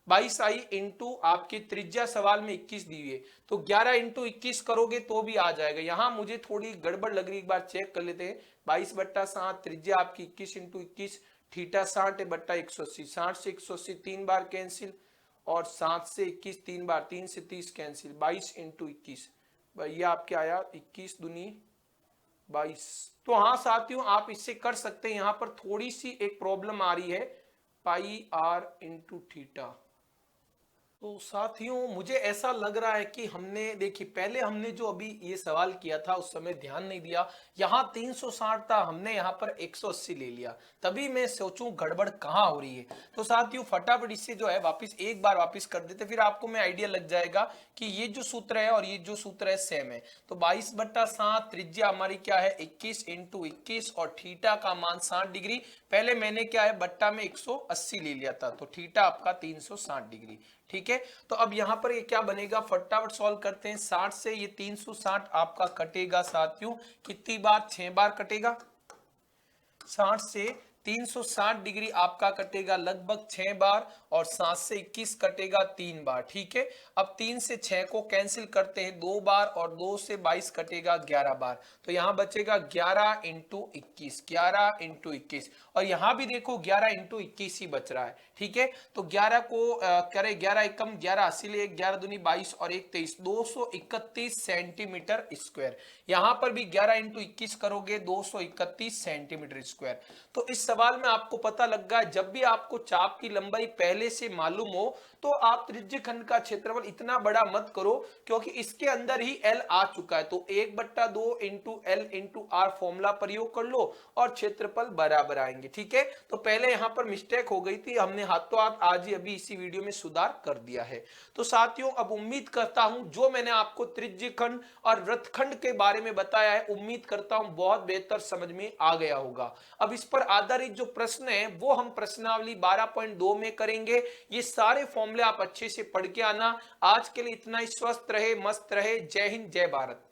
22 आई इंटू आपकी त्रिज्या सवाल में 21 दी हुई है, तो 11 इंटू 21 करोगे तो भी आ जाएगा। यहां मुझे थोड़ी गड़बड़ लग रही, एक बार चेक कर लेते हैं। 22/7 त्रिज्या आपकी 21 इंटू 21, थीटा 60/180, 60 से 180 3 बार कैंसिल, और 7 से 21 3 बार, 3 से 30 कैंसिल, 22 इंटू 21, ये आपके आया 21 दूनी 22। तो हाँ साथियों आप इससे कर सकते हैं, यहां पर थोड़ी सी एक प्रॉब्लम आ रही है, पाई आर इंटू थीटा। तो साथियों मुझे ऐसा लग रहा है कि हमने, देखिए पहले हमने जो अभी ये सवाल किया था उस समय ध्यान नहीं दिया, यहाँ 360 था, हमने यहाँ पर 180 ले लिया, तभी मैं सोचूं गड़बड़ कहाँ हो रही है। तो साथियों फटाफट इससे जो है वापस एक बार वापस कर देते, फिर आपको मैं आइडिया लग जाएगा कि ये जो सूत्र है और ये जो सूत्र है सेम है। तो 22/7 त्रिज्या हमारी क्या है 21 इंटू 21, और थीटा का मान 60 डिग्री, पहले मैंने क्या है बट्टा में 180 ले लिया था, तो थीटा आपका 360 डिग्री, ठीक है। तो अब यहां पर ये क्या बनेगा, फटाफट सॉल्व करते हैं। 60 से ये 360 आपका कटेगा साथियों कितनी बार, 6 बार कटेगा। 60 से 360 डिग्री आपका कटेगा लगभग 6 बार, और 7 से 21 कटेगा 3 बार, ठीक है। अब 3 से 6 को कैंसिल करते हैं 2 बार, और 2 से 22 कटेगा 11 बार, तो यहां बचेगा 11 इंटू 21, 11 इंटू 21, और यहां भी देखो 11 इंटू 21 ही बच रहा है, ठीक है। तो 11 को करें 11 एकम 11 इसीलिए 11 दूनी 22 और 1 23, 231 सेंटीमीटर स्क्वायर। यहां पर भी 11 इंटू 21 करोगे 231 सेंटीमीटर स्क्वायर। तो इस सवाल में आपको पता लग गया, जब भी आपको चाप की लंबाई पहले से मालूम हो तो आप त्रिज्य खंड का क्षेत्रफल इतना बड़ा मत करो, क्योंकि इसके अंदर ही एल आ चुका है, तो 1/2 into L into R formula प्रयोग कर लो और क्षेत्रफल बराबर आएंगे, ठीक है। तो पहले यहां पर मिस्टेक हो गई थी, हमने हाथों हाथ आज ही अभी इसी वीडियो में सुधार कर दिया है। तो साथियों अब उम्मीद करता हूं जो मैंने आपको त्रिज्य खंड और वृत्तखंड के बारे में बताया है, उम्मीद करता हूं बहुत बेहतर समझ में आ गया होगा। अब इस पर आधारित जो प्रश्न है वो हम प्रश्नावली 12.2 में करेंगे। ये सारे फॉर्मूले आप अच्छे से पढ़ के आना। आज के लिए इतना ही, स्वस्थ रहे, मस्त रहे, जय हिंद, जय भारत।